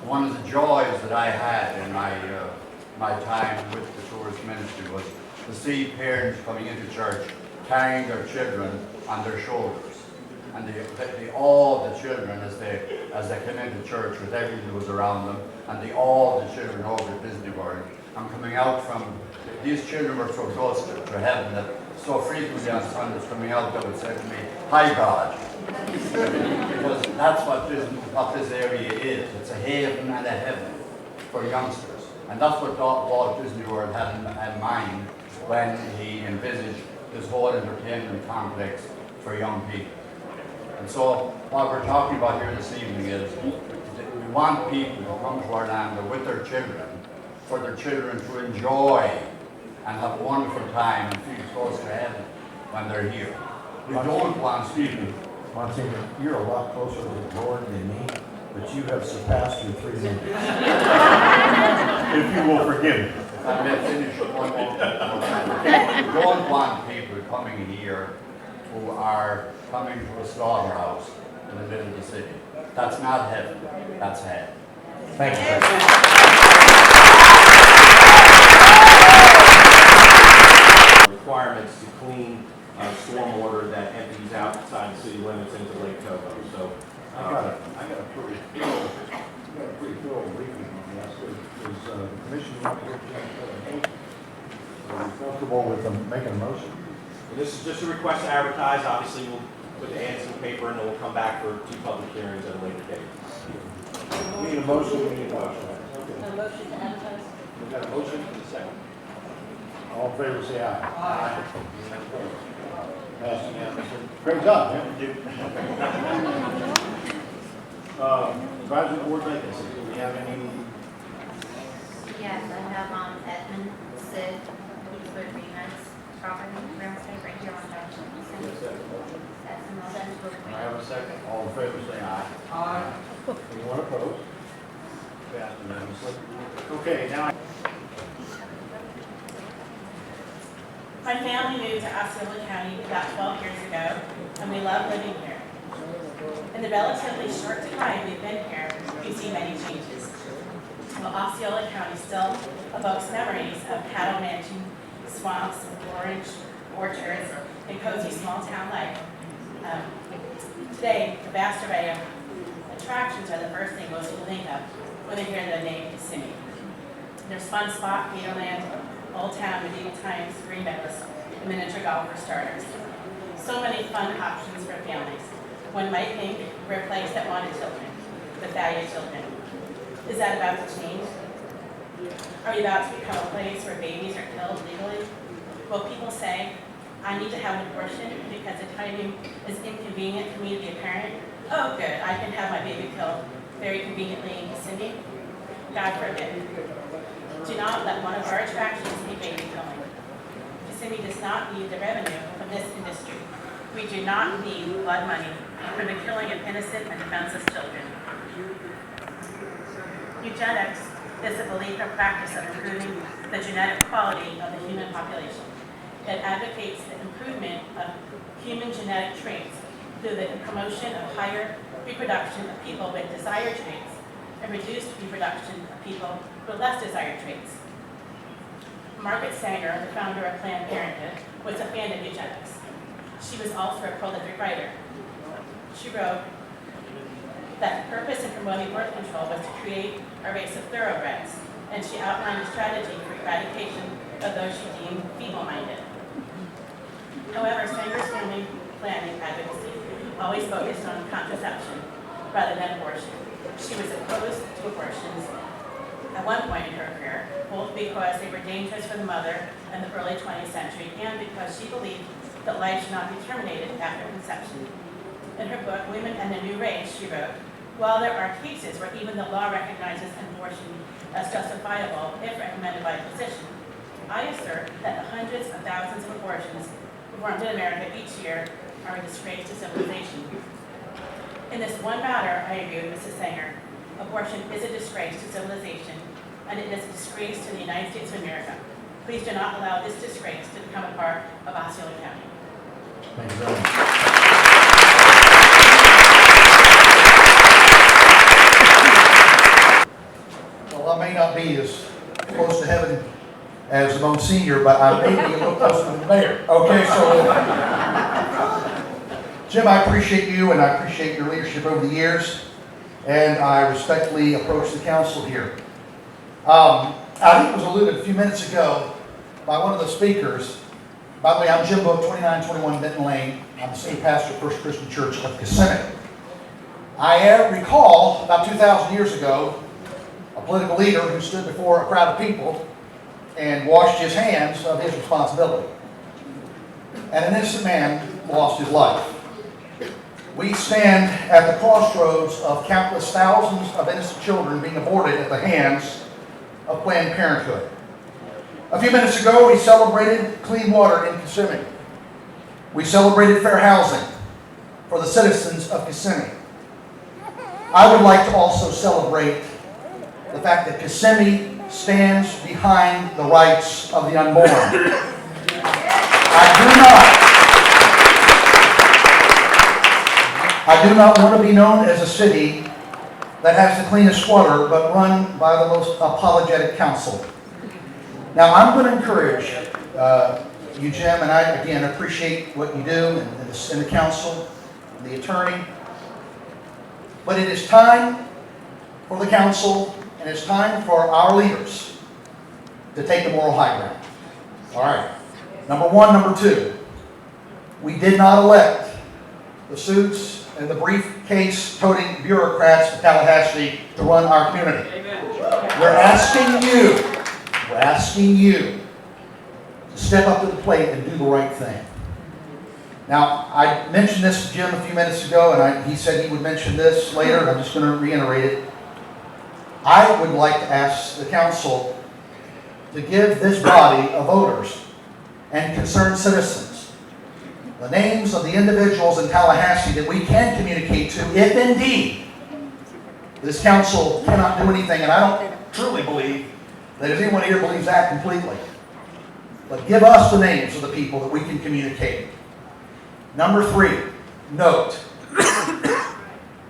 One of the joys that I had in my time with the tourist ministry was to see parents coming into church carrying their children on their shoulders. And they awe the children as they come into church with everything that was around them, and they awe the children over at Disney World. And coming out from, these children were so close to heaven that so frequently on Sundays coming out they would say to me, "Hi God." Because that's what this area is. It's a haven and a heaven for youngsters. And that's what Walt Disney World had in mind when he envisaged this whole entertainment complex for young people. And so what we're talking about here this evening is we want people to come to Orlando with their children, for their children to enjoy and have a wonderful time and feel close to heaven when they're here. We don't want people. Monsignor, you're a lot closer to the Lord than me, but you have surpassed your 3 minutes. If you will forgive me. If I may finish one more time. We don't want people coming here who are coming to a slaughterhouse in the middle of the city. That's not heaven, that's hell. Thank you. Requirements to clean stormwater that empties outside the city limits into Lake Togo. So I got a pretty thorough briefing on this. Is the commission want to are you comfortable with them making a motion? this is just a request to advertise. Obviously, we'll put the ads in the paper and then we'll come back for 2 public hearings at a later date. We need a motion, we need a motion. A motion to advertise? We got a motion and a second. All in favor, say aye. Aye. Passing unanimously. Great job, man. Advisory board vacancy, do we have any? Yes, I have Edmund Sid, he's with Remus Property, real estate right here on Junction. That's the motion to approve. I have a second. All in favor, say aye. Aye. Anyone opposed? Passed unanimously. Okay, now. My family moved to Osceola County about 12 years ago, and we love living here. In the relatively short time we've been here, we've seen many changes. While Osceola County still evokes memories of cattle ranching, swamps, orange orchards, and cozy small town life, today the vast array of attractions are the first thing most people think of when they hear the name Kissimmee. There's Fun Spot, Gatorland, Old Town, Medieval Times, Green Meadows, and miniature golf for starters. So many fun options for families. One might think we're a place that wanted children, but valued children. Is that about to change? Are we about to become a place where babies are killed legally? Will people say, I need to have an abortion because the timing is inconvenient for me to be a parent? Oh good, I can have my baby killed very conveniently in Kissimmee. God forbid. Do not let one of our attractions be baby killing. Kissimmee does not need the revenue from this industry. We do not need blood money from the killing of innocent and defenseless children. Eugenics is the belief or practice of improving the genetic quality of the human population. It advocates the improvement of human genetic traits through the promotion of higher reproduction of people with desired traits and reduced reproduction of people with less desired traits. Margaret Sanger, the founder of Planned Parenthood, was a fan of eugenics. She was also a prolific writer. She wrote that the purpose in promoting birth control was to create a race of thoroughbreds, and she outlined a strategy for eradication of those she deemed feeble-minded. However, Sanger's family planning advocacy always focused on contraception rather than abortion. She was opposed to abortions at one point in her career, both because they were dangerous for the mother in the early 20th century and because she believed that life should not be terminated after conception. In her book, Women and the New Race, she wrote, while there are cases where even the law recognizes abortion as justifiable if recommended by a physician, I assert that the hundreds of thousands of abortions performed in America each year are a disgrace to civilization. In this one matter, I agree with Mrs. Sanger. Abortion is a disgrace to civilization, and it is a disgrace to the United States of America. Please do not allow this disgrace to become a part of Osceola County. Thank you very much. Well, I may not be as close to heaven as the Monsignor, but I may be a little closer to the mayor. Okay, so Jim, I appreciate you and I appreciate your leadership over the years, and I respectfully approach the council here. I think it was alluded a few minutes ago by one of the speakers. By the way, I'm Jim Book, 2921 Benton Lane. I'm the senior pastor of First Christian Church of Kissimmee. I recall about 2,000 years ago, a political leader who stood before a crowd of people and washed his hands of his responsibility. And an innocent man lost his life. We stand at the crossroads of countless thousands of innocent children being aborted at the hands of Planned Parenthood. A few minutes ago, we celebrated clean water in Kissimmee. We celebrated fair housing for the citizens of Kissimmee. I would like to also celebrate the fact that Kissimmee stands behind the rights of the unborn. I do not want to be known as a city that has the cleanest water, but run by the most apologetic council. Now, I'm going to encourage you, Jim, and I, again, appreciate what you do in the council, and the attorney. But it is time for the council, and it's time for our leaders to take the moral high ground. All right. Number one. Number two, we did not elect the suits and the briefcase-toting bureaucrats of Tallahassee to run our community. Amen. We're asking you to step up to the plate and do the right thing. Now, I mentioned this to Jim a few minutes ago, and he said he would mention this later, and I'm just going to reiterate it. I would like to ask the council to give this body of voters and concerned citizens the names of the individuals in Tallahassee that we can communicate to if indeed this council cannot do anything, and I don't truly believe that anyone here believes that completely. But give us the names of the people that we can communicate. Number three, note,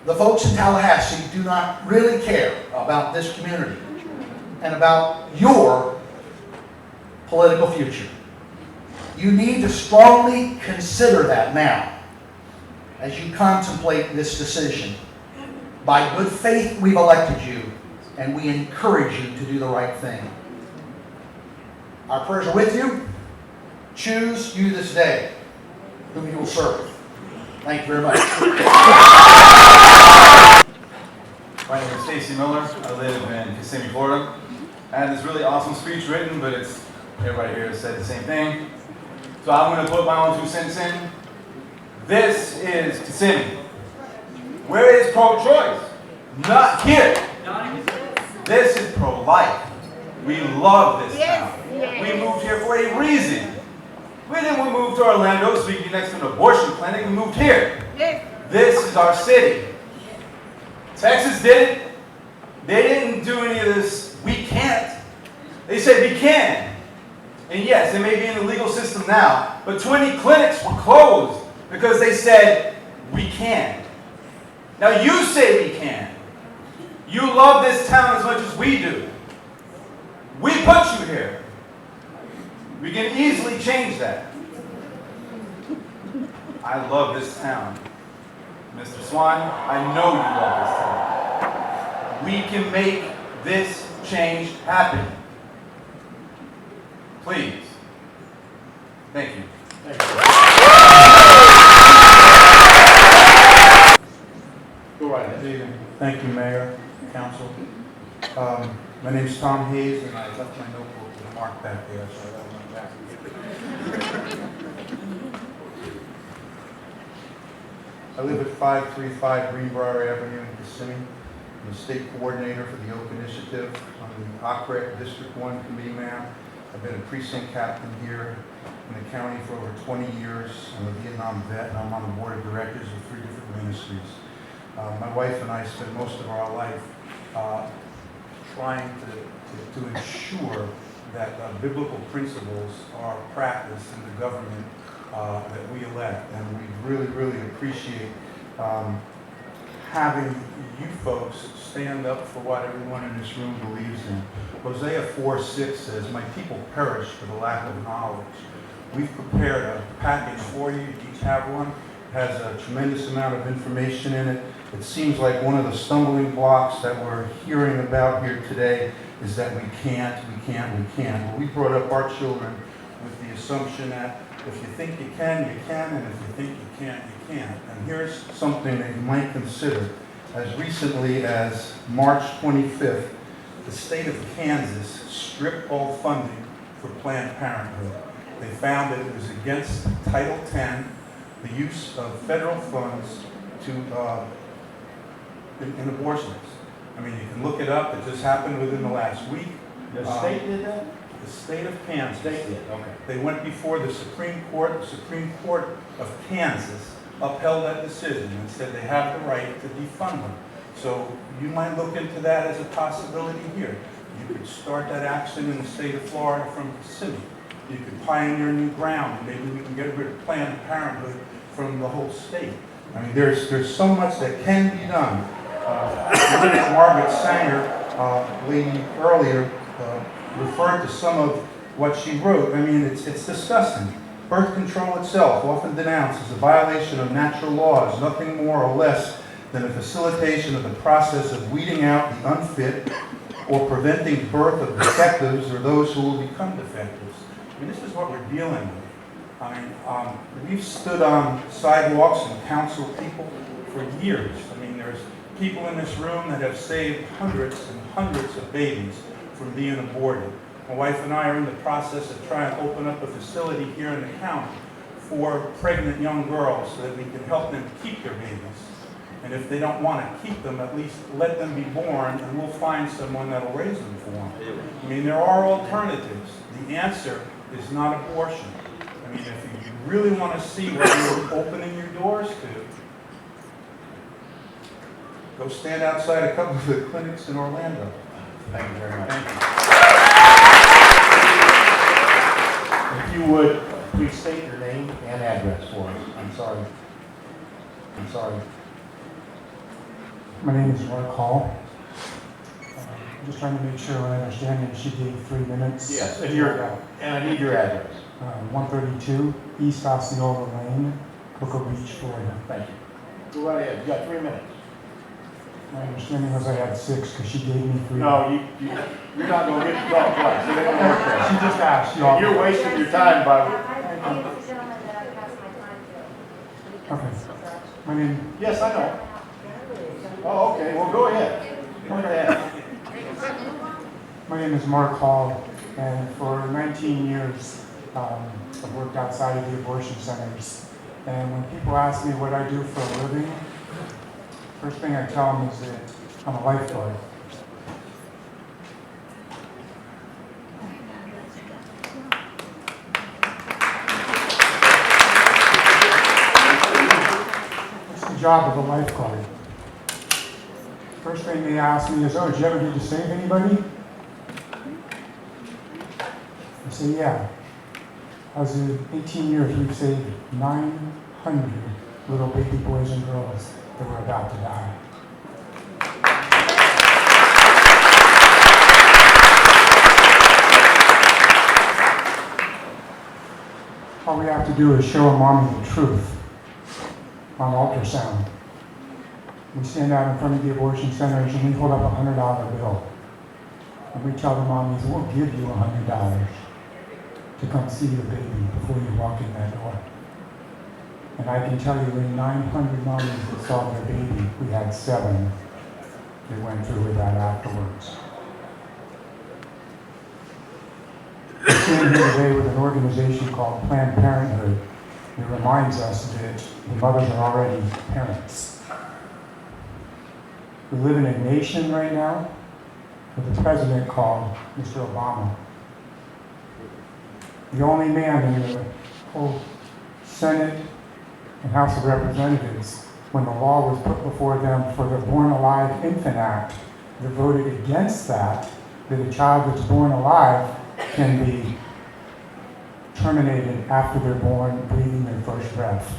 the folks in Tallahassee do not really care about this community and about your political future. You need to strongly consider that now as you contemplate this decision. By good faith, we've elected you, and we encourage you to do the right thing. Our prayers are with you. Choose you this day whom you will serve. Thank you very much. My name is Stacy Miller. I live in Kissimmee, Florida. I had this really awesome speech written, but everybody here has said the same thing. So I'm going to put my own 2 cents in. This is Kissimmee. Where is pro-choice? Not here. This is pro-life. We love this town. We moved here for a reason. We didn't move to Orlando so we could be next to an abortion clinic. We moved here. This is our city. Texas did it. They didn't do any of this. We can't. They said we can. And yes, it may be in the legal system now, but 20 clinics were closed because they said we can. Now you say we can. You love this town as much as we do. We put you here. We can easily change that. I love this town. Mr. Swan, I know you love this town. We can make this change happen. Please. Thank you. Thank you. Go right ahead. Thank you, Mayor, Council. My name is Tom Hayes, and I left my notebook with a mark back there, so I got one back. I live at 535 Greenbrier Avenue in Kissimmee. I'm the state coordinator for the Oak Initiative. I'm the OCREC District 1 committee man. I've been a precinct captain here in the county for over 20 years. I'm a Vietnam vet, and I'm on the board of directors of 3 different ministries. My wife and I spent most of our life trying to ensure that biblical principles are practiced in the government that we elect. And we really, really appreciate having you folks stand up for what everyone in this room believes in. Hosea 4:6 says, "My people perish for the lack of knowledge." We've prepared a package for you. You each have one. It has a tremendous amount of information in it. It seems like one of the stumbling blocks that we're hearing about here today is that we can't. Well, we brought up our children with the assumption that if you think you can, and if you think you can't, you can't. And here's something that you might consider. As recently as March 25th, the state of Kansas stripped all funding for Planned Parenthood. They found that it was against Title X, the use of federal funds to in abortions. I mean, you can look it up. It just happened within the last week. The state did that? The state of Kansas. State did, okay. They went before the Supreme Court. The Supreme Court of Kansas upheld that decision and said they have the right to defund them. So you might look into that as a possibility here. You could start that action in the state of Florida from Kissimmee. You could pioneer new ground, and maybe we can get rid of Planned Parenthood from the whole state. I mean, there's so much that can be done. Margaret Sanger, lady earlier, referred to some of what she wrote. I mean, it's disgusting. Birth control itself, often denounced as a violation of natural laws, nothing more or less than a facilitation of the process of weeding out the unfit or preventing birth of defectives or those who will become defectives. I mean, this is what we're dealing with. I mean, we've stood on sidewalks and counseled people for years. I mean, there's people in this room that have saved hundreds and hundreds of babies from being aborted. My wife and I are in the process of trying to open up a facility here in the county for pregnant young girls so that we can help them keep their babies. And if they don't want to keep them, at least let them be born, and we'll find someone that'll raise them for them. I mean, there are alternatives. The answer is not abortion. I mean, if you really want to see what you're opening your doors to, go stand outside a couple of the clinics in Orlando. Thank you very much. Thank you. If you would, please state your name and address for us. I'm sorry. My name is Mark Hall. I'm just trying to make sure I understand that she gave 3 minutes. Yes, and I need your address. 132 East Osceola Lane, Cocoa Beach, Florida. Thank you. Go right ahead. You got 3 minutes. My understanding was I had 6 because she gave me 3. No, you're not going to get to talk twice. It ain't gonna work that way. She just asked. You're wasting your time by... Okay. My name... Yes, I know. Oh, okay. Well, go ahead. Go ahead. My name is Mark Hall, and for 19 years, I've worked outside of the abortion centers. And when people ask me what I do for a living, first thing I tell them is that I'm a lifeguard. What's the job of a lifeguard? First thing they ask me is, "Oh, did you ever get to save anybody?" I say, "Yeah. As in 18 years, we've saved 900 little baby boys and girls that were about to die." All we have to do is show a mommy the truth on ultrasound. We stand out in front of the abortion centers and we hold up a $100 bill. And we tell the mommies, "We'll give you $100 to come see your baby before you walk in that door." And I can tell you, in 900 mommies that saw their baby, we had 7 that went through with that afterwards. I stand here today with an organization called Planned Parenthood, It reminds us that the mothers are already parents. We live in a nation right now with a president called Mr. Obama. The only man in the whole Senate and House of Representatives, when the law was put before them for the Born Alive Infant Act, that voted against that a child that's born alive can be terminated after they're born, breathing their first breath.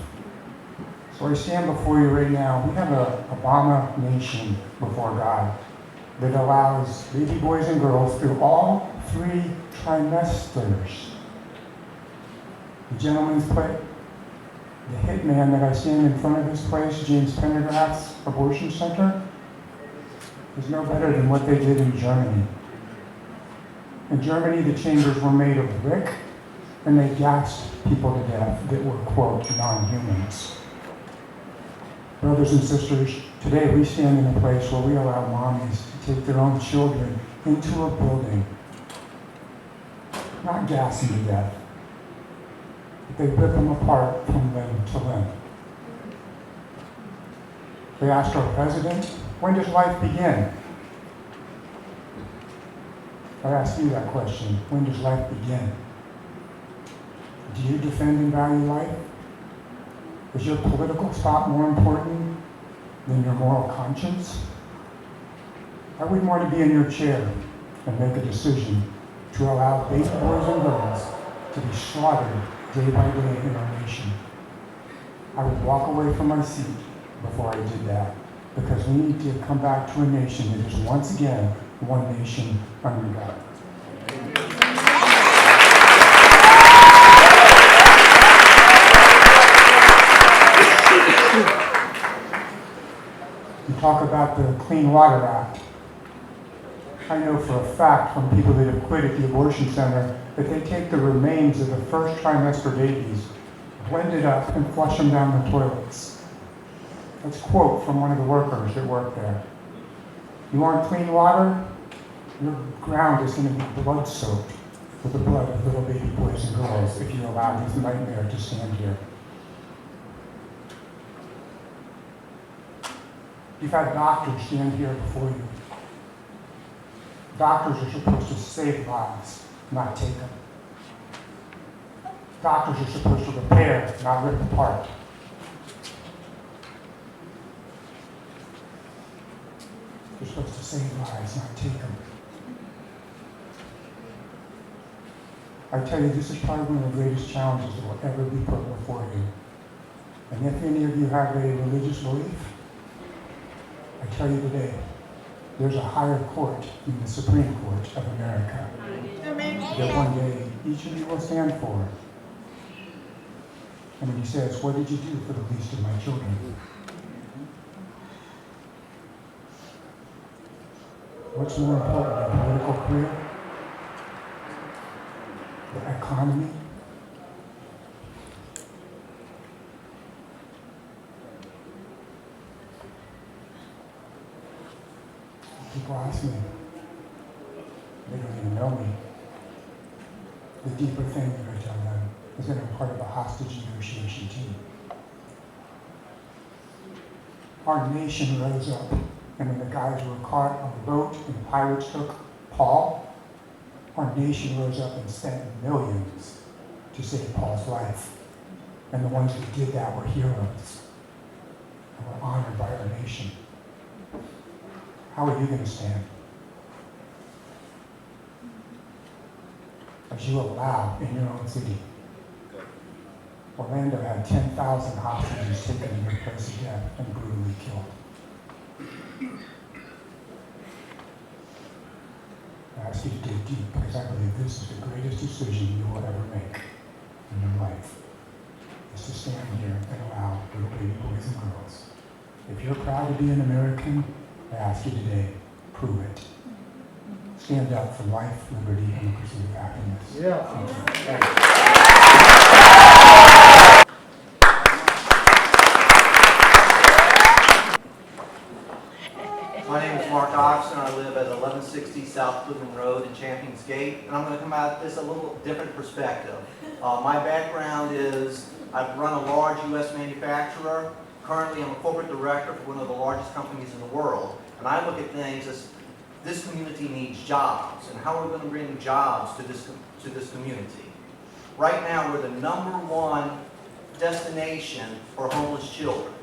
So I stand before you right now. We have an abomination before God that allows baby boys and girls through all 3 trimesters. The gentleman's plate, the hitman that I stand in front of this place, James Pendergraft's abortion center, is no better than what they did in Germany. In Germany, the chambers were made of brick, and they gassed people to death that were, quote, non-humans. Brothers and sisters, today we stand in a place where we allow mommies to take their own children into a building, not gas them to death, but they rip them apart from limb to limb. They asked our president, when does life begin? I ask you that question, when does life begin? Do you defend and value life? Is your political thought more important than your moral conscience? I wouldn't want to be in your chair and make a decision to allow baby boys and girls to be slaughtered day by day in our nation. I would walk away from my seat before I did that, because we need to come back to a nation that is once again one nation under God. You talk about the Clean Water Act. I know for a fact from people that have quit at the abortion center that they take the remains of the first trimester babies, blend it up, and flush them down the toilets. That's a quote from one of the workers that work there. You want clean water? Your ground is going to be blood-soaked with the blood of little baby boys and girls if you allow this nightmare to stand here. You've had doctors stand here before you. Doctors are supposed to save lives, not take them. Doctors are supposed to repair, not rip apart. You're supposed to save lives, not take them. I tell you, this is probably one of the greatest challenges that will ever be put before you. And if any of you have a religious belief, I tell you today, there's a higher court than the Supreme Court of America that one day each of you will stand for. And when he says, what did you do for the least of my children? What's more important, a political career? The economy? People ask me, they don't even know me. The deeper thing that I tell them is that I'm part of a hostage negotiation team. Our nation rose up, and when the guys were caught on the boat and the pirates took Paul, our nation rose up and spent millions to save Paul's life. And the ones that did that were heroes and were honored by our nation. How are you going to stand? As you allow in your own city. Orlando had 10,000 hostages taken in their place of death and brutally killed. I ask you to dig deep because I believe this is the greatest decision you will ever make in your life. Is to stand here and allow little baby boys and girls. If you're proud to be an American, I ask you today, prove it. Stand up for life, liberty, and the pursuit of happiness. Yeah. My name is Mark Oxon. I live at 1160 South Cleveland Road in Champions Gate, and I'm going to come at this a little different perspective. My background is I've run a large U.S. manufacturer. Currently, I'm a corporate director for one of the largest companies in the world. And I look at things as this community needs jobs, and how are we going to bring jobs to this community? Right now, we're the #1 destination for homeless children.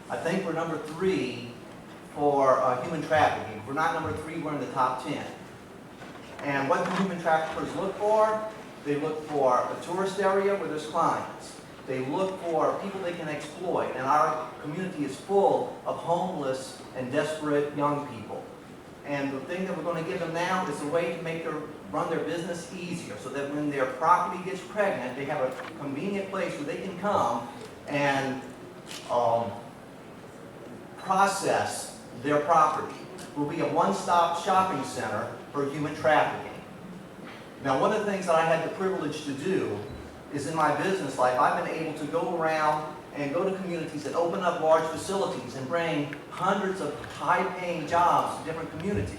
I think we're number 3 for human trafficking. If we're not number 3, we're in the top 10. And what do human traffickers look for? They look for a tourist area where there's clients. They look for people they can exploit. And our community is full of homeless and desperate young people. And the thing that we're going to give them now is a way to run their business easier, so that when their property gets pregnant, they have a convenient place where they can come and process their property. Will be a one-stop shopping center for human trafficking. Now, one of the things that I had the privilege to do is in my business life, I've been able to go around and go to communities and open up large facilities and bring hundreds of high-paying jobs to different communities.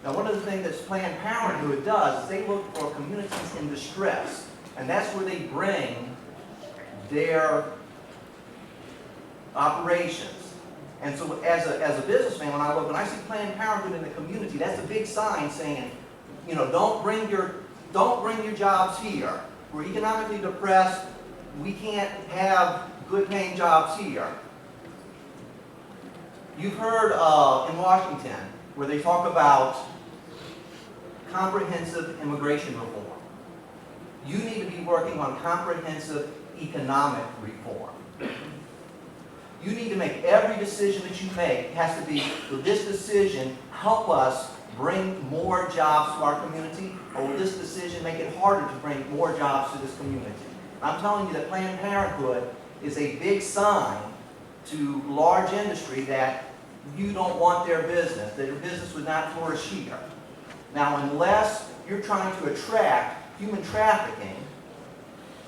Now, one of the things that Planned Parenthood does is they look for communities in distress, and that's where they bring their operations. And so as a businessman, when I see Planned Parenthood in the community, that's a big sign saying, you know, don't bring your jobs here. We're economically depressed. We can't have good paying jobs here. You've heard in Washington where they talk about comprehensive immigration reform. You need to be working on comprehensive economic reform. You need to make every decision that you make has to be, will this decision help us bring more jobs to our community, or will this decision make it harder to bring more jobs to this community? I'm telling you that Planned Parenthood is a big sign to large industry that you don't want their business, that your business would not flourish here. Now, unless you're trying to attract human trafficking,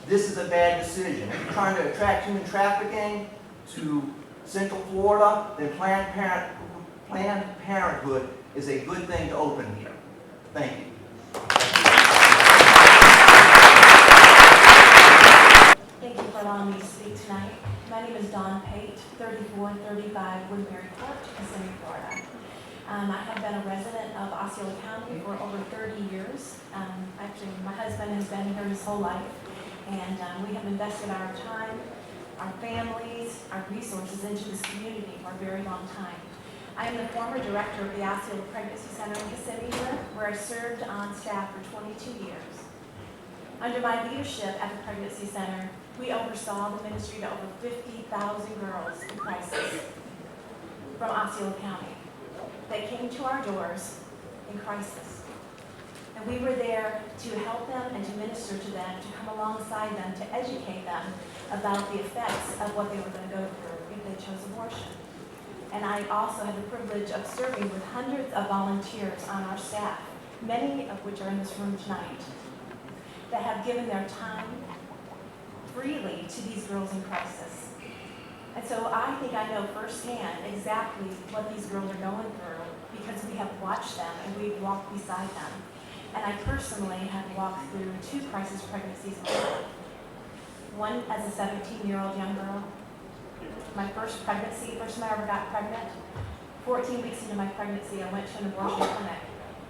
this is a bad decision. If you're trying to attract human trafficking to Central Florida, then Planned Parenthood is a good thing to open here. Thank you. Thank you for allowing me to speak tonight. My name is Dawn Pate, 3435 Woodbury Court, Kissimmee, Florida. I have been a resident of Osceola County for over 30 years. Actually, my husband has been here his whole life, and we have invested our time, our families, our resources into this community for a very long time. I am the former director of the Osceola Pregnancy Center in Kissimmee, where I served on staff for 22 years. Under my leadership at the Pregnancy Center, we oversaw the ministry to over 50,000 girls in crisis from Osceola County that came to our doors in crisis. And we were there to help them and to minister to them, to come alongside them, to educate them about the effects of what they were going to go through if they chose abortion. And I also had the privilege of serving with hundreds of volunteers on our staff, many of which are in this room tonight, that have given their time freely to these girls in crisis. And so I think I know firsthand exactly what these girls are going through because we have watched them and we've walked beside them. And I personally have walked through 2 crisis pregnancies myself. One as a 17-year-old young girl. My first pregnancy, first time I ever got pregnant, 14 weeks into my pregnancy, I went to an abortion clinic.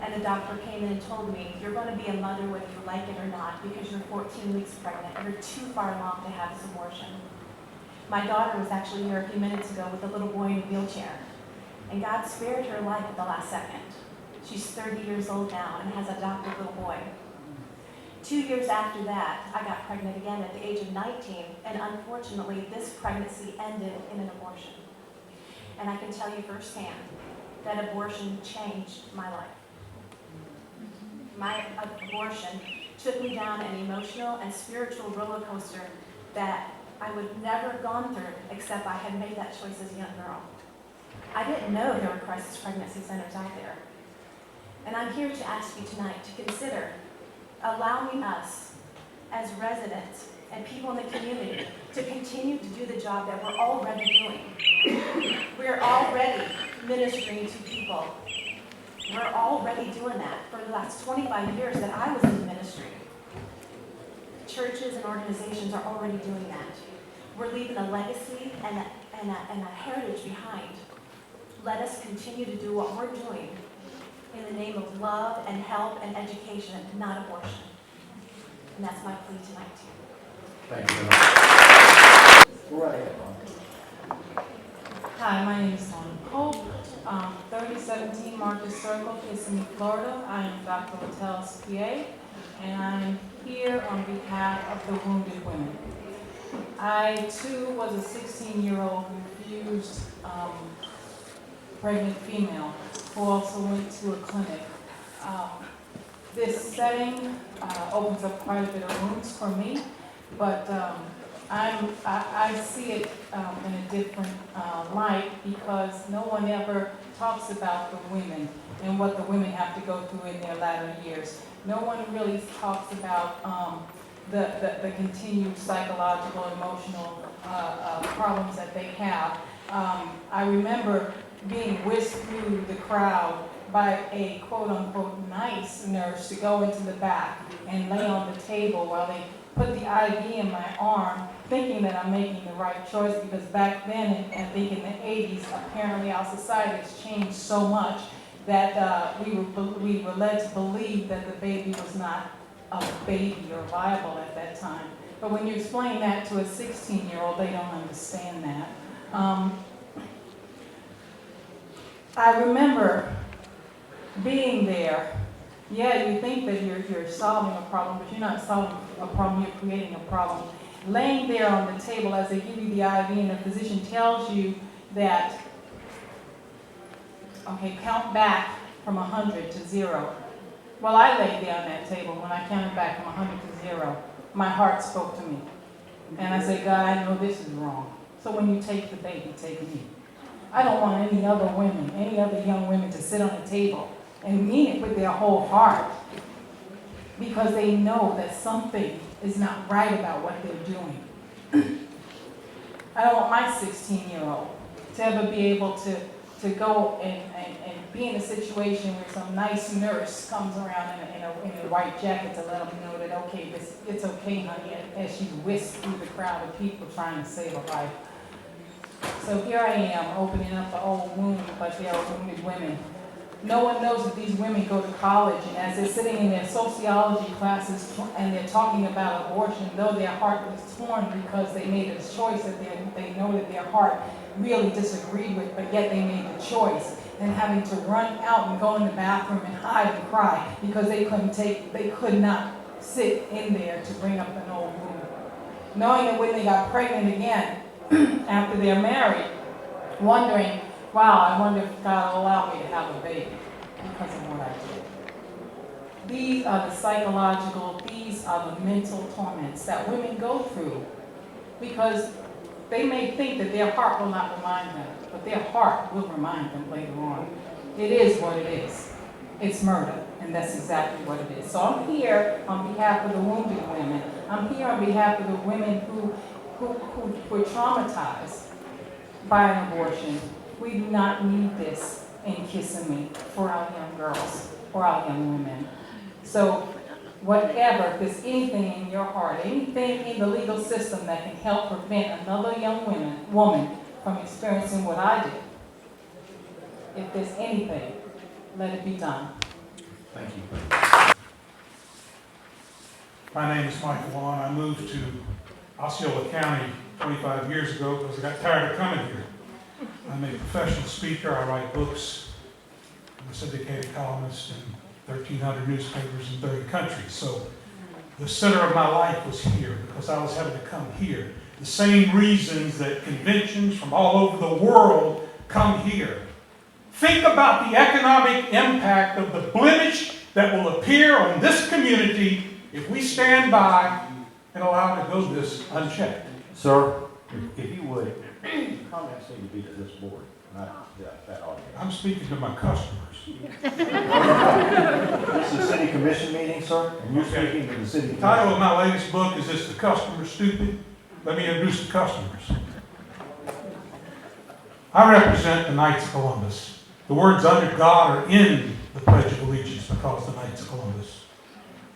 And the doctor came in and told me, you're going to be a mother whether you like it or not because you're 14 weeks pregnant. You're too far along to have this abortion. My daughter was actually here a few minutes ago with a little boy in a wheelchair. And God spared her life at the last second. She's 30 years old now and has adopted a little boy. 2 years after that, I got pregnant again at the age of 19, and unfortunately, this pregnancy ended in an abortion. And I can tell you firsthand that abortion changed my life. My abortion took me down an emotional and spiritual roller coaster that I would never have gone through except I had made that choice as a young girl. I didn't know there were crisis pregnancy centers out there. And I'm here to ask you tonight to consider allowing us as residents and people in the community to continue to do the job that we're already doing. We're already ministering to people. We're already doing that for the last 25 years that I was in the ministry. churches and organizations are already doing that. We're leaving a legacy and a heritage behind. Let us continue to do what we're doing in the name of love and help and education, not abortion. And that's my plea tonight to you. Thank you. Go right ahead. Hi, my name is Tony Pope, 3017 Marcus Circle, Kissimmee, Florida. I am Dr. Littell's PA, and I'm here on behalf of the wounded women. I, too, was a 16-year-old confused pregnant female who also went to a clinic. This setting opens up quite a bit of wounds for me, but I see it in a different light because no one ever talks about the women and what the women have to go through in their latter years. No one really talks about the continued psychological, emotional problems that they have. I remember being whisked through the crowd by a quote-unquote nice nurse to go into the back and lay on the table while they put the IV in my arm, thinking that I'm making the right choice, because back then, I think in the 80s, apparently our society has changed so much that we were led to believe that the baby was not a baby or viable at that time. But when you explain that to a 16-year-old, they don't understand that. I remember being there. Yeah, you think that you're solving a problem, but you're not solving a problem, you're creating a problem. Laying there on the table as they give you the IV and the physician tells you that, okay, count back from 100 to 0. Well, I laid there on that table. When I counted back from 100 to 0, my heart spoke to me. And I said, God, I know this is wrong. So when you take the baby, take me. I don't want any other women, any other young women to sit on a table and mean it with their whole heart because they know that something is not right about what they're doing. I don't want my 16-year-old to ever be able to go and be in a situation where some nice nurse comes around in a white jacket to let them know that, okay, it's okay, honey, as she's whisked through the crowd of people trying to save a life. So here I am, opening up the old wound, but they are wounded women. No one knows that these women go to college, and as they're sitting in their sociology classes and they're talking about abortion, though their heart was torn because they made a choice that they know that their heart really disagreed with, but yet they made the choice, and having to run out and go in the bathroom and hide and cry because they could not sit in there to bring up an old wound. Knowing that when they got pregnant again, after they're married, wondering, wow, I wonder if God will allow me to have a baby because of what I did. These are the psychological, these are the mental torments that women go through because they may think that their heart will not remind them, but their heart will remind them later on. It is what it is. It's murder, and that's exactly what it is. So I'm here on behalf of the wounded women. I'm here on behalf of the women who were traumatized by an abortion. We do not need this in Kissimmee for our young girls or our young women. So whatever, if there's anything in your heart, anything in the legal system that can help prevent another young woman from experiencing what I did, if there's anything, let it be done. Thank you. My name is Michael Vaughn. I moved to Osceola County 25 years ago because I got tired of coming here. I'm a professional speaker. I write books. I'm a syndicated columnist in 1,300 newspapers in 30 countries. So the center of my life was here because I was having to come here. The same reasons that conventions from all over the world come here. Think about the economic impact of the blemish that will appear on this community if we stand by and allow it to go this unchecked. Sir, if you would, comments need to be to this board, not that audience. I'm speaking to my customers. This is a city commission meeting, sir, and you're speaking to the city The commission. title of my latest book is Is the Customer Stupid? Let me introduce the customers. I represent the Knights of Columbus. The words under God are in the Pledge of Allegiance because the Knights of Columbus.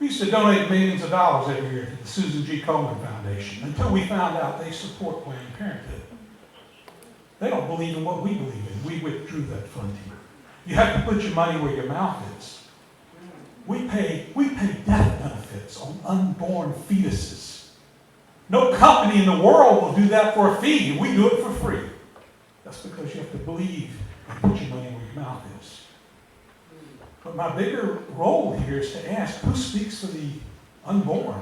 We used to donate millions of dollars every year to the Susan G. Komen Foundation until we found out they support Planned Parenthood. They don't believe in what we believe in. We withdrew that funding. You have to put your money where your mouth is. We pay death benefits on unborn fetuses. No company in the world will do that for a fee, and we do it for free. That's because you have to believe and put your money where your mouth is. But my bigger role here is to ask, who speaks for the unborn?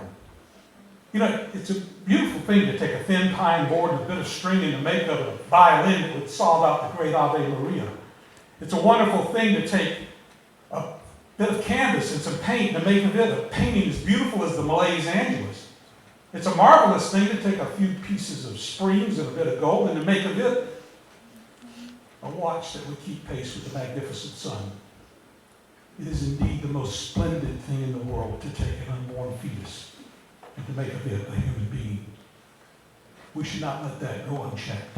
You know, it's a beautiful thing to take a thin pine board and a bit of string and to make a violin that would solve out the great Ave Maria. It's a wonderful thing to take a bit of canvas and some paint and to make of it a painting as beautiful as the Malays Angeles. It's a marvelous thing to take a few pieces of springs and a bit of gold and to make of it a watch that would keep pace with the magnificent sun. It is indeed the most splendid thing in the world to take an unborn fetus and to make of it a human being. We should not let that go unchecked.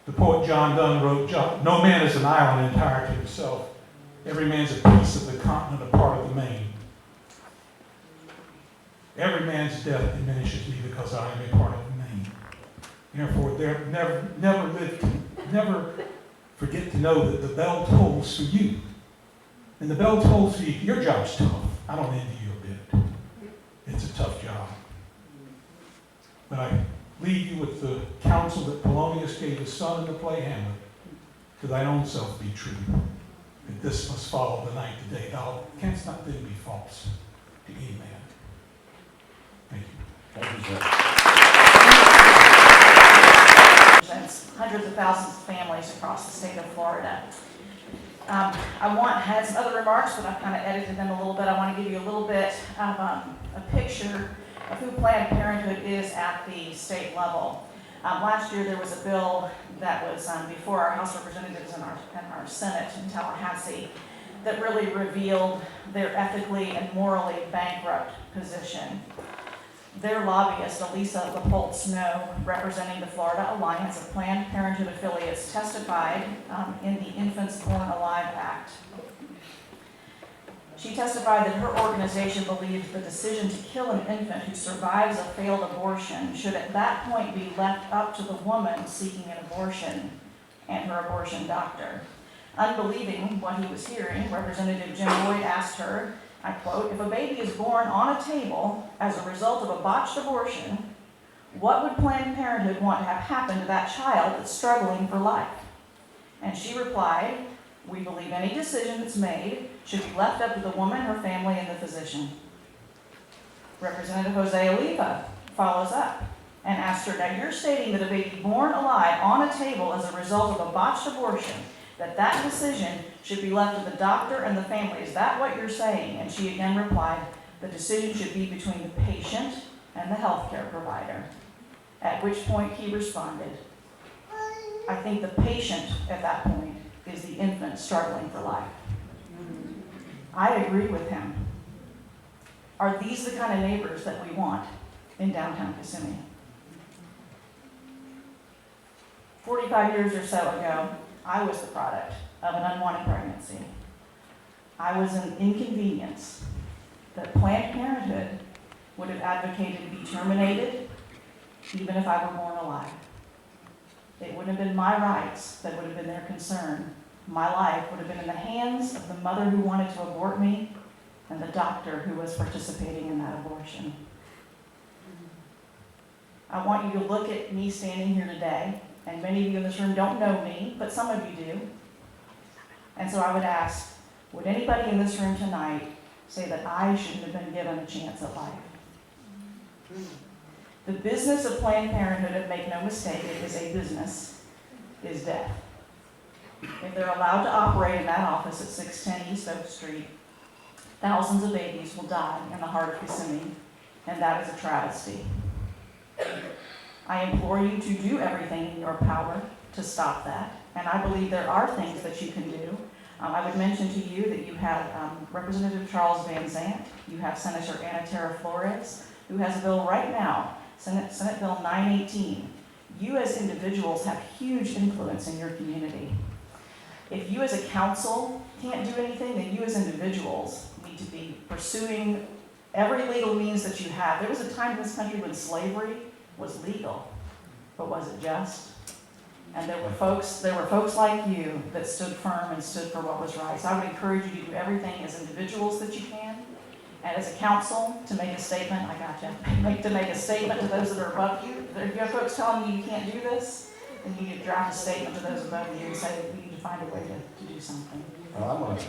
The poet John Donne wrote, "No man is an island entire to himself. Every man's a piece of the continent, a part of the main. Every man's death diminishes me because I am a part of the main." Therefore, never forget to know that the bell tolls for you. And the bell tolls for you. Your job's tough. I don't envy you a bit. It's a tough job. But I leave you with the counsel that Polonius gave his son in the play Hamlet. To thine own self be true. That this must follow the night to day. Thou canst not then be false to any man. Thank you. Thank you, sir. Represents hundreds of thousands of families across the state of Florida. I had some other remarks, but I've kind of edited them a little bit. I want to give you a little bit of a picture of who Planned Parenthood is at the state level. Last year there was a bill that was before our House of Representatives and our Senate in Tallahassee that really revealed their ethically and morally bankrupt position. Their lobbyist, Elisa LaPolte Snow, representing the Florida Alliance of Planned Parenthood Affiliates, testified in the Infants Born Alive Act. She testified that her organization believes the decision to kill an infant who survives a failed abortion should at that point be left up to the woman seeking an abortion and her abortion doctor. Unbelieving what he was hearing, Representative Jim Boyd asked her, I quote, "If a baby is born on a table as a result of a botched abortion, what would Planned Parenthood want to have happen to that child that's struggling for life?" And she replied, "We believe any decision that's made should be left up to the woman, her family, and the physician." Representative Jose Oliva follows up and asks her, "Now you're stating that a baby born alive on a table as a result of a botched abortion, that decision should be left to the doctor and the family. Is that what you're saying?" And she again replied, "The decision should be between the patient and the healthcare provider." At which point he responded, "I think the patient at that point is the infant struggling for life." I agree with him. Are these the kind of neighbors that we want in downtown Kissimmee? 45 years or so ago, I was the product of an unwanted pregnancy. I was an inconvenience that Planned Parenthood would have advocated be terminated even if I were born alive. It wouldn't have been my rights that would have been their concern. My life would have been in the hands of the mother who wanted to abort me and the doctor who was participating in that abortion. I want you to look at me standing here today, and many of you in this room don't know me, but some of you do. And so I would ask, would anybody in this room tonight say that I shouldn't have been given a chance at life? The business of Planned Parenthood, and make no mistake, it is a business, is death. If they're allowed to operate in that office at 610 East Oak Street, thousands of babies will die in the heart of Kissimmee, and that is a travesty. I implore you to do everything in your power to stop that, and I believe there are things that you can do. I would mention to you that you have Representative Charles Van Zandt, you have Senator Ana Terra Flores, who has a bill right now, Senate Bill 918. You as individuals have huge influence in your community. If you as a council can't do anything, then you as individuals need to be pursuing every legal means that you have. There was a time in this country when slavery was legal, but was it just? And there were folks like you that stood firm and stood for what was right. So I would encourage you to do everything as individuals that you can, and as a council to make a statement. I got you. To make a statement to those that are above you. If you have folks telling you you can't do this, then you need to draft a statement to those above you and say that we need to find a way to do something. Well, I'm gonna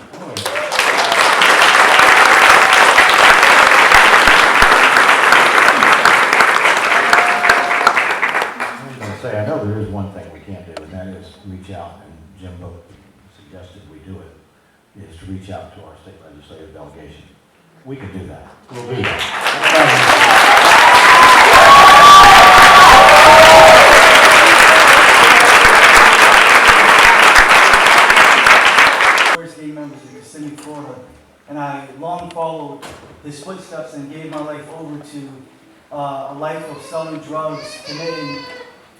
say, I know there is one thing we can't do, and that is reach out, and Jim both suggested we do it, is to reach out to our state legislative delegation. We can do that. We'll do that. State members of Kissimmee, Florida, and I long followed his footsteps and gave my life over to a life of selling drugs, committing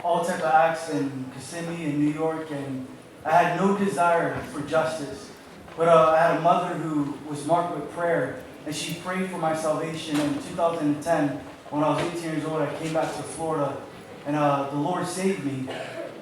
all type of acts in Kissimmee and New York, and I had no desire for justice. But I had a mother who was marked with prayer, and she prayed for my salvation. In 2010, when I was 18 years old, I came back to Florida, and the Lord saved me.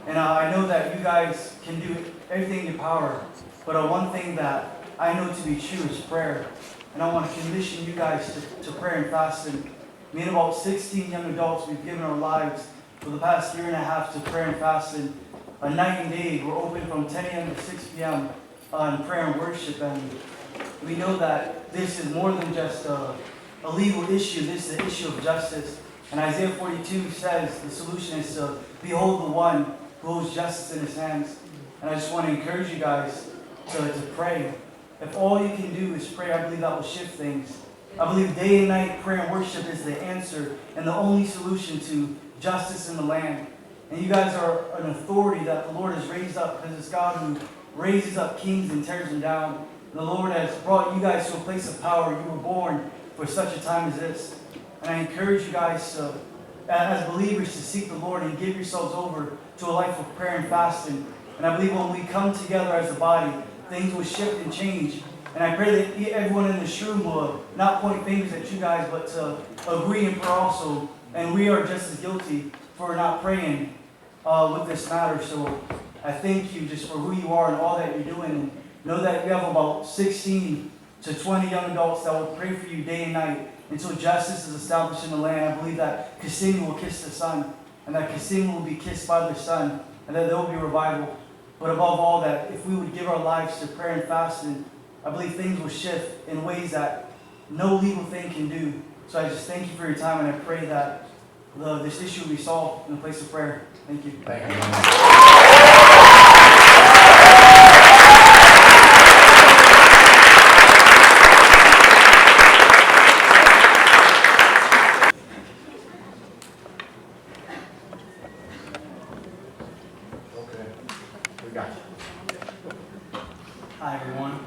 And I know that you guys can do everything in your power, but one thing that I know to be true is prayer. And I want to commission you guys to prayer and fasting. Me and about 16 young adults, we've given our lives for the past year and a half to prayer and fasting. A night and day, we're open from 10 a.m. to 6 p.m. On prayer and worship. And we know that this is more than just a legal issue. This is an issue of justice. And Isaiah 42 says the solution is to behold the one who holds justice in his hands. And I just want to encourage you guys to pray. If all you can do is pray, I believe that will shift things. I believe day and night prayer and worship is the answer and the only solution to justice in the land. And you guys are an authority that the Lord has raised up, because it's God who raises up kings and tears them down. The Lord has brought you guys to a place of power. You were born for such a time as this. And I encourage you guys to, as believers, to seek the Lord and give yourselves over to a life of prayer and fasting. And I believe when we come together as a body, things will shift and change. And I pray that everyone in this room will not point fingers at you guys, but to agree in prayer also. And we are just as guilty for not praying with this matter. So I thank you just for who you are and all that you're doing. And know that you have about 16 to 20 young adults that will pray for you day and night until justice is established in the land. I believe that Kissimmee will kiss the sun, and that Kissimmee will be kissed by their son, and that there will be revival. But above all, that if we would give our lives to prayer and fasting, I believe things will shift in ways that no legal thing can do. So I just thank you for your time, and I pray that this issue will be solved in a place of prayer. Thank you. Thank you. Hi, everyone.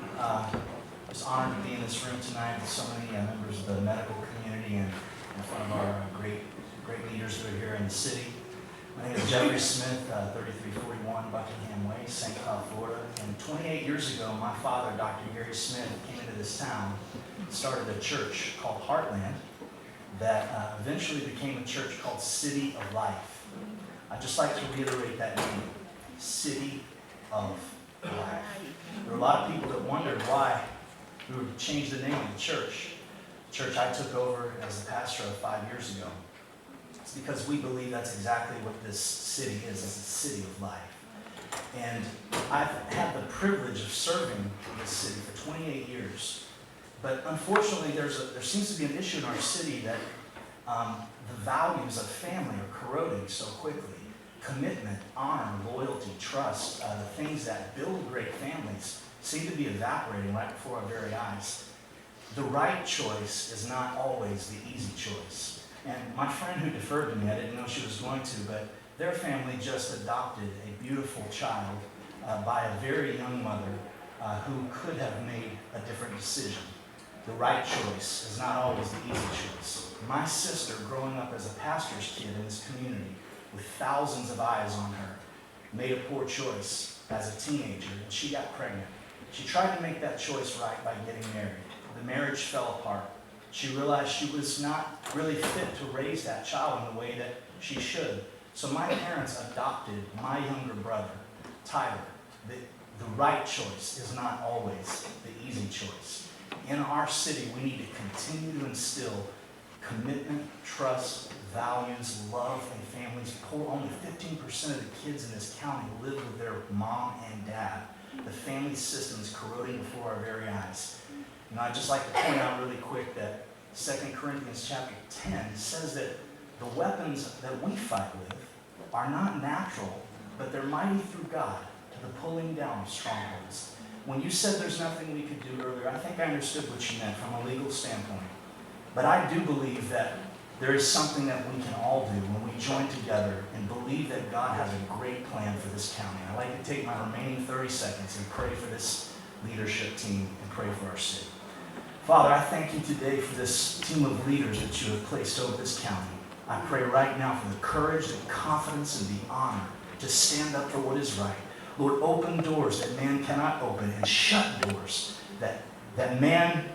Just honored to be in this room tonight with so many members of the medical community and in front of our great leaders who are here in the city. My name is Jeffrey Smith, 3341 Buckingham Way, St. Cloud, Florida. And 28 years ago, my father, Dr. Gary Smith, came into this town and started a church called Heartland that eventually became a church called City of Life. I'd just like to reiterate that name, City of Life. There were a lot of people that wondered why we would change the name of the church. The church I took over as the pastor of 5 years ago. It's because we believe that's exactly what this city is. It's a city of life. And I've had the privilege of serving this city for 28 years. But unfortunately, there seems to be an issue in our city that the values of family are corroding so quickly. Commitment, honor, loyalty, trust, the things that build great families seem to be evaporating right before our very eyes. The right choice is not always the easy choice. And my friend who deferred to me, I didn't know she was going to, but their family just adopted a beautiful child by a very young mother who could have made a different decision. The right choice is not always the easy choice. My sister, growing up as a pastor's kid in this community, with thousands of eyes on her, made a poor choice as a teenager, and she got pregnant. She tried to make that choice right by getting married. the marriage fell apart. She realized she was not really fit to raise that child in the way that she should. So my parents adopted my younger brother, Tyler. The right choice is not always the easy choice. In our city, we need to continue to instill commitment, trust, values, love, and families. Only 15% of the kids in this county live with their mom and dad. The family system is corroding before our very eyes. And I'd just like to point out really quick that 2 Corinthians chapter 10 says that the weapons that we fight with are not natural, but they're mighty through God to the pulling down of strongholds. When you said there's nothing we could do earlier, I think I understood what you meant from a legal standpoint. But I do believe that there is something that we can all do when we join together and believe that God has a great plan for this county. I'd like to take my remaining 30 seconds and pray for this leadership team and pray for our city. Father, I thank you today for this team of leaders that you have placed over this county. I pray right now for the courage, the confidence, and the honor to stand up for what is right. Lord, open doors that man cannot open and shut doors that man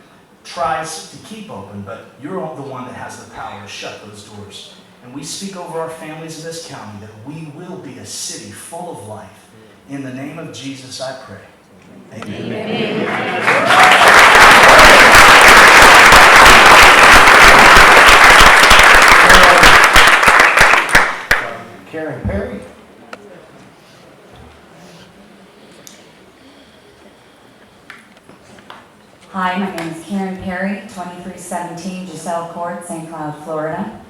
tries to keep open, but you're the one that has the power to shut those doors. And we speak over our families in this county that we will be a city full of life. In the name of Jesus, I pray. Amen. Amen. Karen Perry. Hi, my name is Karen Perry, 2317 Giselle Court, St. Cloud, Florida.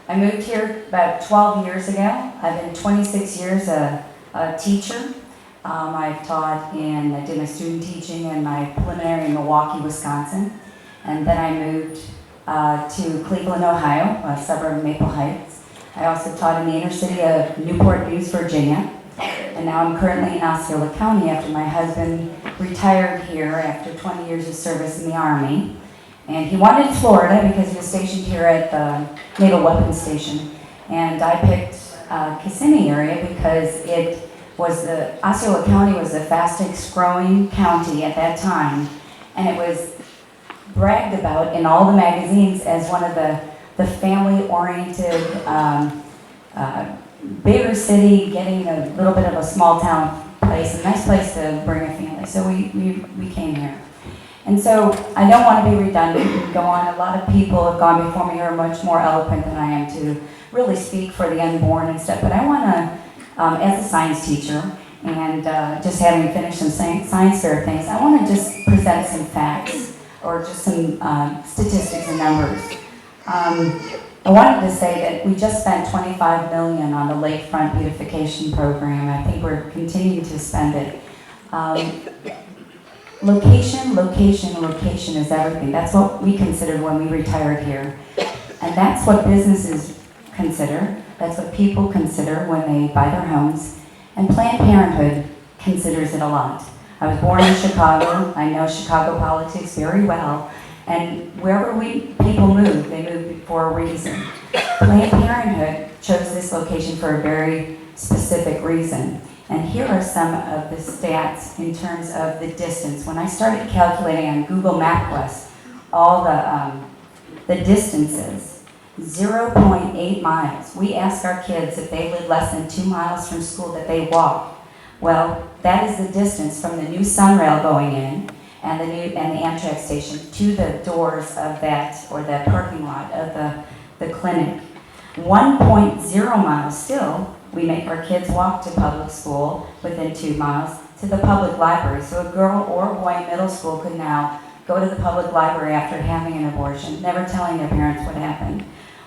I moved here about 12 years ago. I've been 26 years a teacher. I've taught I did my student teaching and my preliminary in Milwaukee, Wisconsin. And then I moved to Cleveland, Ohio, a suburb of Maple Heights. I also taught in the inner city of Newport News, Virginia. And now I'm currently in Osceola County after my husband retired here after 20 years of service in the Army. And he wanted Florida because he was stationed here at the Naval Weapons Station. And I picked Kissimmee area because Osceola County was the fastest growing county at that time. And it was bragged about in all the magazines as one of the family-oriented, bigger city, getting a little bit of a small town place, a nice place to bring a family. So we came here. And so I don't want to be redundant and go on. A lot of people have gone before me who are much more eloquent than I am to really speak for the unborn and stuff. But I want to, as a science teacher, and just having finished some science fair things, I want to just present some facts or just some statistics and numbers. I wanted to say that we just spent $25 million on the lakefront beautification program. I think we're continuing to spend it. Location, location, location is everything. That's what we considered when we retired here. And that's what businesses consider. That's what people consider when they buy their homes. And Planned Parenthood considers it a lot. I was born in Chicago. I know Chicago politics very well. And wherever people move, they move for a reason. Planned Parenthood chose this location for a very specific reason. And here are some of the stats in terms of the distance. When I started calculating on Google MapQuest all the distances, 0.8 miles. We ask our kids if they live less than 2 miles from school that they walk. Well, that is the distance from the new Sunrail going in and the Amtrak station to the doors of that, or that parking lot of the clinic. 1.0 miles still, we make our kids walk to public school within 2 miles to the public library. So a girl or a boy in middle school could now go to the public library after having an abortion, never telling their parents what happened.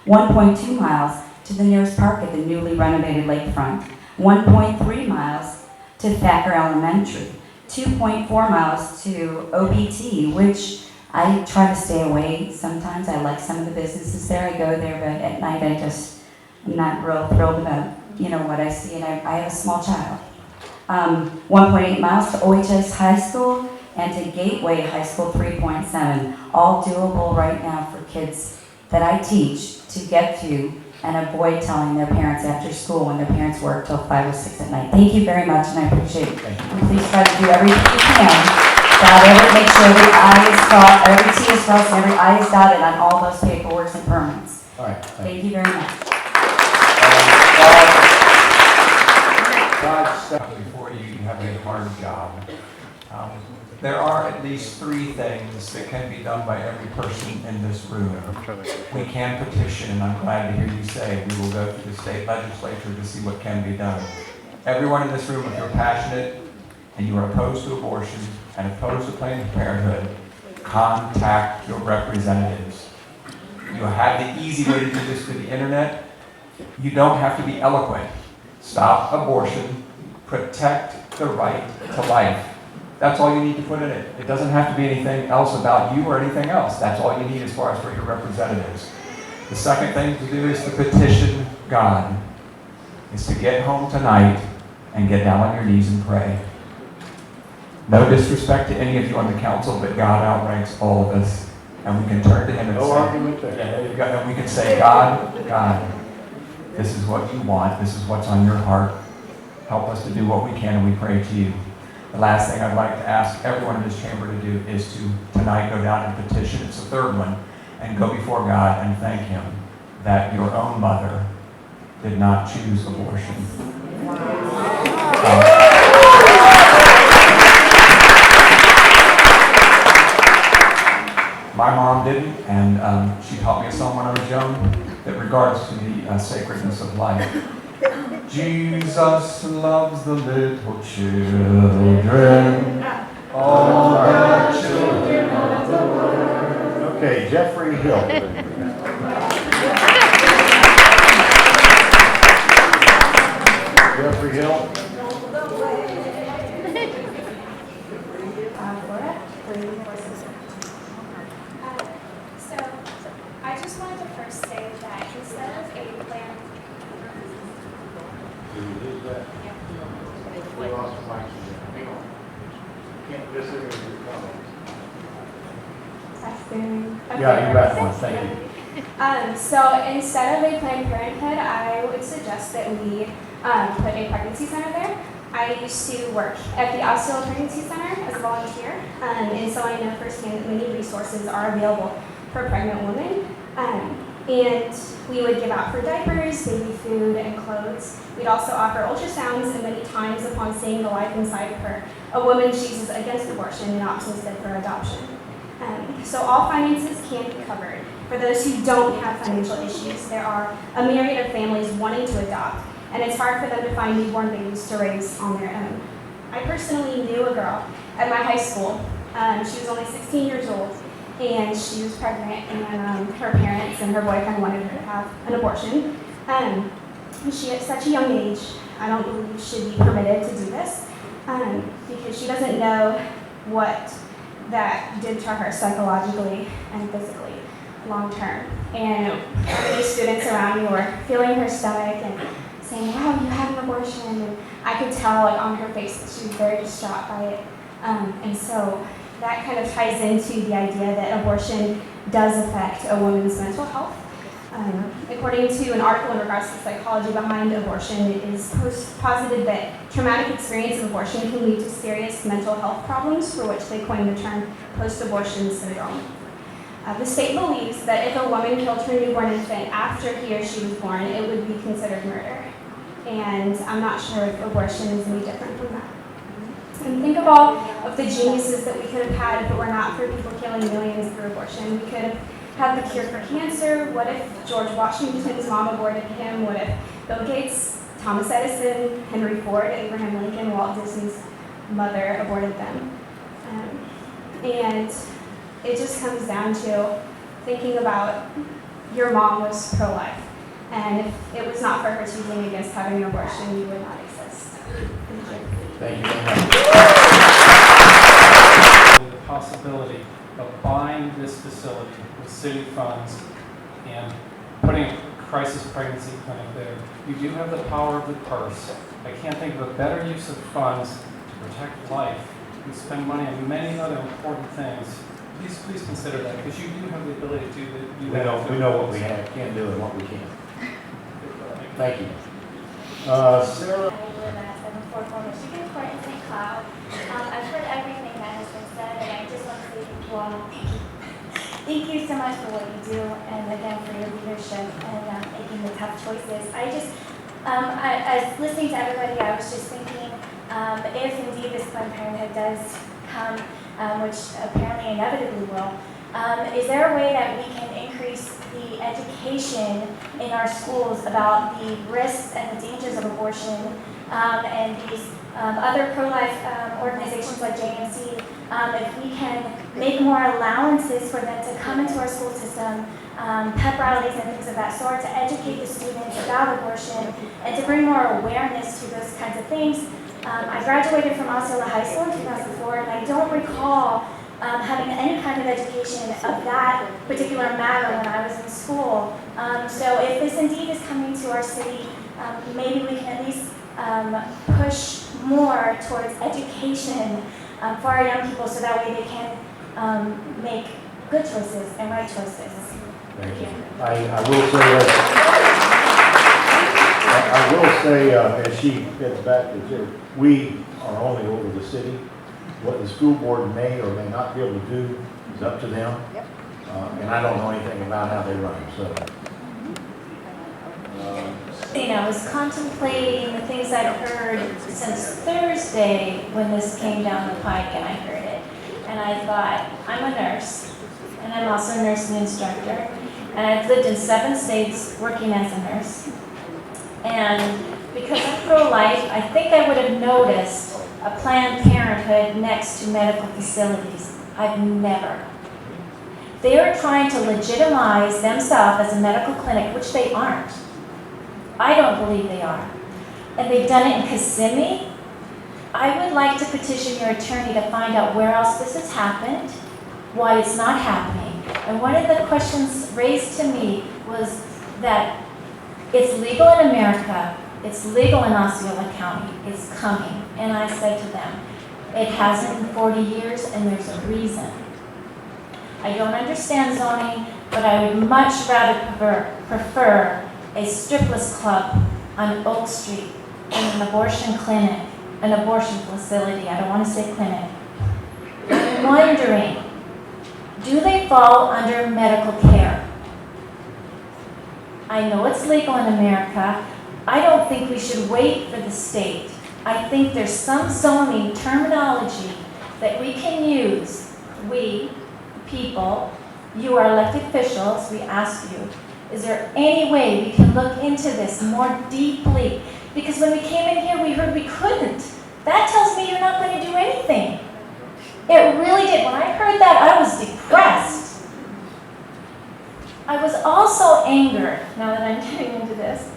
1.2 miles to the nearest park at the newly renovated lakefront. 1.3 miles to Thacker Elementary. 2.4 miles to OBT, which I try to stay away sometimes. I like some of the businesses there. I go there, but at night I'm not real thrilled about what I see, and I have a small child. 1.8 miles to OHS High School and to Gateway High School 3.7. All doable right now for kids that I teach to get to and avoid telling their parents after school when their parents work till 5 or 6 at night. Thank you very much, and I appreciate it. And please try to do everything you can Make sure every I is crossed, every T is crossed, and every I is dotted on all those paperwork and permits. All right. Thank you very much. Before you have a hard job. There are at least 3 things that can be done by every person in this room. We can petition, and I'm glad to hear you say we will go to the state legislature to see what can be done. Everyone in this room, if you're passionate and you are opposed to abortion and opposed to Planned Parenthood, contact your representatives. You have the easy way to do this through the internet. You don't have to be eloquent. Stop abortion. Protect the right to life. That's all you need to put in it. It doesn't have to be anything else about you or anything else. That's all you need as far as for your representatives. The second thing to do is to petition God. Is to get home tonight and get down on your knees and pray. No disrespect to any of you on the council, but God outranks all of us. And we can turn to Him and No say, argument there. and we can say, God, this is what you want. This is what's on your heart. Help us to do what we can, and we pray to you. The last thing I'd like to ask everyone in this chamber to do is to tonight go down and petition. It's the third one. And go before God and thank Him that your own mother did not choose abortion. My mom didn't, and she taught me a song when I was young that regards to the sacredness of life. Jesus loves the little children, all the children of the world. Okay, Jeffrey Hill. Jeffrey Hill. So, I just wanted to first say that instead of a plan. Did you lose that? Yeah. We lost the mic. Hang on. Can't disagree with your comments. Testing. Yeah, you got one. Thank you. So instead of a Planned Parenthood, I would suggest that we put a pregnancy center there. I used to work at the Osceola Pregnancy Center as a volunteer, and so I know firsthand that many resources are available for pregnant women. And we would give out free diapers, baby food, and clothes. We'd also offer ultrasounds, and many times upon seeing the life inside of her, a woman chooses against abortion and opts instead for adoption. So all finances can be covered. For those who don't have financial issues, there are a myriad of families wanting to adopt, and it's hard for them to find newborn babies to raise on their own. I personally knew a girl at my high school. She was only 16 years old, and she was pregnant, and her parents and her boyfriend wanted her to have an abortion. She at such a young age, I don't believe should be permitted to do this, because she doesn't know what that did to her psychologically and physically long term. And many students around me were feeling her stomach and saying, wow, you had an abortion. And I could tell on her face that she was very distraught by it. And so that kind of ties into the idea that abortion does affect a woman's mental health. According to an article in regards to the psychology behind abortion, it is posited that traumatic experience of abortion can lead to serious mental health problems, for which they coined the term post-abortion syndrome. The state believes that if a woman killed her newborn infant after he or she was born, it would be considered murder. And I'm not sure if abortion is any different from that. And think of all of the geniuses that we could have had if it were not for people killing millions through abortion. We could have had the cure for cancer. What if George Washington's mom aborted him? What if Bill Gates, Thomas Edison, Henry Ford, Abraham Lincoln, Walt Disney's mother aborted them? And it just comes down to thinking about your mom was pro-life. And if it was not for her choosing against having an abortion, you would not exist. Thank you very much. The possibility of buying this facility with city funds and putting a crisis pregnancy clinic there. You do have the power of the purse. I can't think of a better use of funds to protect life. You spend money on many other important things. Please consider that, because you do have the ability to do that. We know what we can do and what we can't. Thank you. Sarah? I live at 744 Michigan Court in St. Cloud. I've heard everything that has been said, all. Thank you so much for what you do, and again for your leadership and making the tough choices. As listening to everybody, I was just thinking, if indeed this Planned Parenthood does come, which apparently inevitably will, is there a way that we can increase the education in our schools about the risks and the dangers of abortion, and these other pro-life organizations like JMC, if we can make more allowances for them to come into our school system, pep rallies and things of that sort, to educate the students about abortion and to bring more awareness to those kinds of things. I graduated from Osceola High School in 2004, and I don't recall having any kind of education of that particular matter when I was in school. So if this indeed is coming to our city, maybe we can at least push more towards education for our young people, so that way they can make good choices and right choices. Thank you. I will say, as she gets back to Jerry, we are only over the city. What the school board may or may not be able to do is up to them. Yep. And I don't know anything about how they run, so. I was contemplating the things I've heard since Thursday when this came down the pike and I heard it. And I thought, I'm a nurse, and I'm also a nursing instructor. And I've lived in 7 states working as a nurse. And because I'm pro-life, I think I would have noticed a Planned Parenthood next to medical facilities. I've never. They are trying to legitimize themselves as a medical clinic, which they aren't. I don't believe they are. And they've done it in Kissimmee. I would like to petition your attorney to find out where else this has happened, why it's not happening. And one of the questions raised to me was that it's legal in America, it's legal in Osceola County, it's coming. And I said to them, it hasn't in 40 years, and there's a reason. I don't understand zoning, but I would much rather prefer a stripless club on Oak Street and an abortion clinic, an abortion facility. I don't want to say clinic. I'm wondering, do they fall under medical care? I know it's legal in America. I don't think we should wait for the state. I think there's some zoning terminology that we can use. We, people, you are elected officials, we ask you, is there any way we can look into this more deeply? Because when we came in here, we heard we couldn't. That tells me you're not going to do anything. It really did. When I heard that, I was depressed. I was also angered, now that I'm getting into this,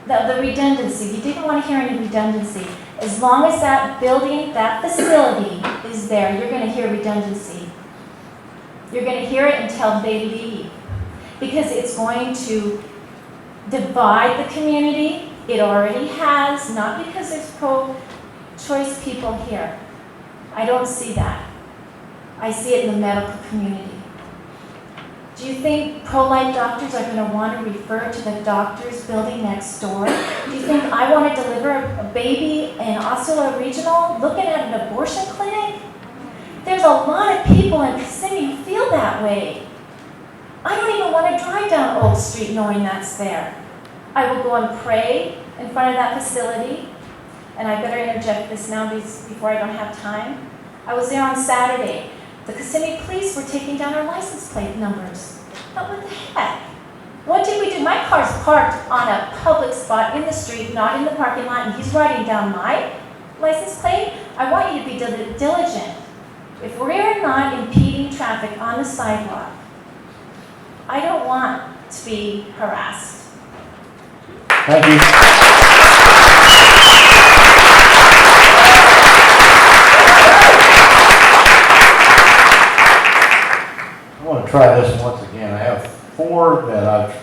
the redundancy. You didn't want to hear any redundancy. As long as that building, that facility is there, you're going to hear redundancy. You're going to hear it until they leave. Because it's going to divide the community. It already has, not because there's pro-choice people here. I don't see that. I see it in the medical community. Do you think pro-life doctors are going to want to refer to the doctor's building next door? Do you think I want to deliver a baby in Osceola Regional looking at an abortion clinic? There's a lot of people in Kissimmee who feel that way. I don't even want to drive down Oak Street knowing that's there. I will go and pray in front of that facility, and I better interject this now before I don't have time. I was there on Saturday. The Kissimmee police were taking down our license plate numbers. But what the heck? What did we do? My car's parked on a public spot in the street, not in the parking lot, and he's writing down my license plate. I want you to be diligent. If we are not impeding traffic on the sidewalk, I don't want to be harassed. Thank you. I want to try this once again. I have 4 that I've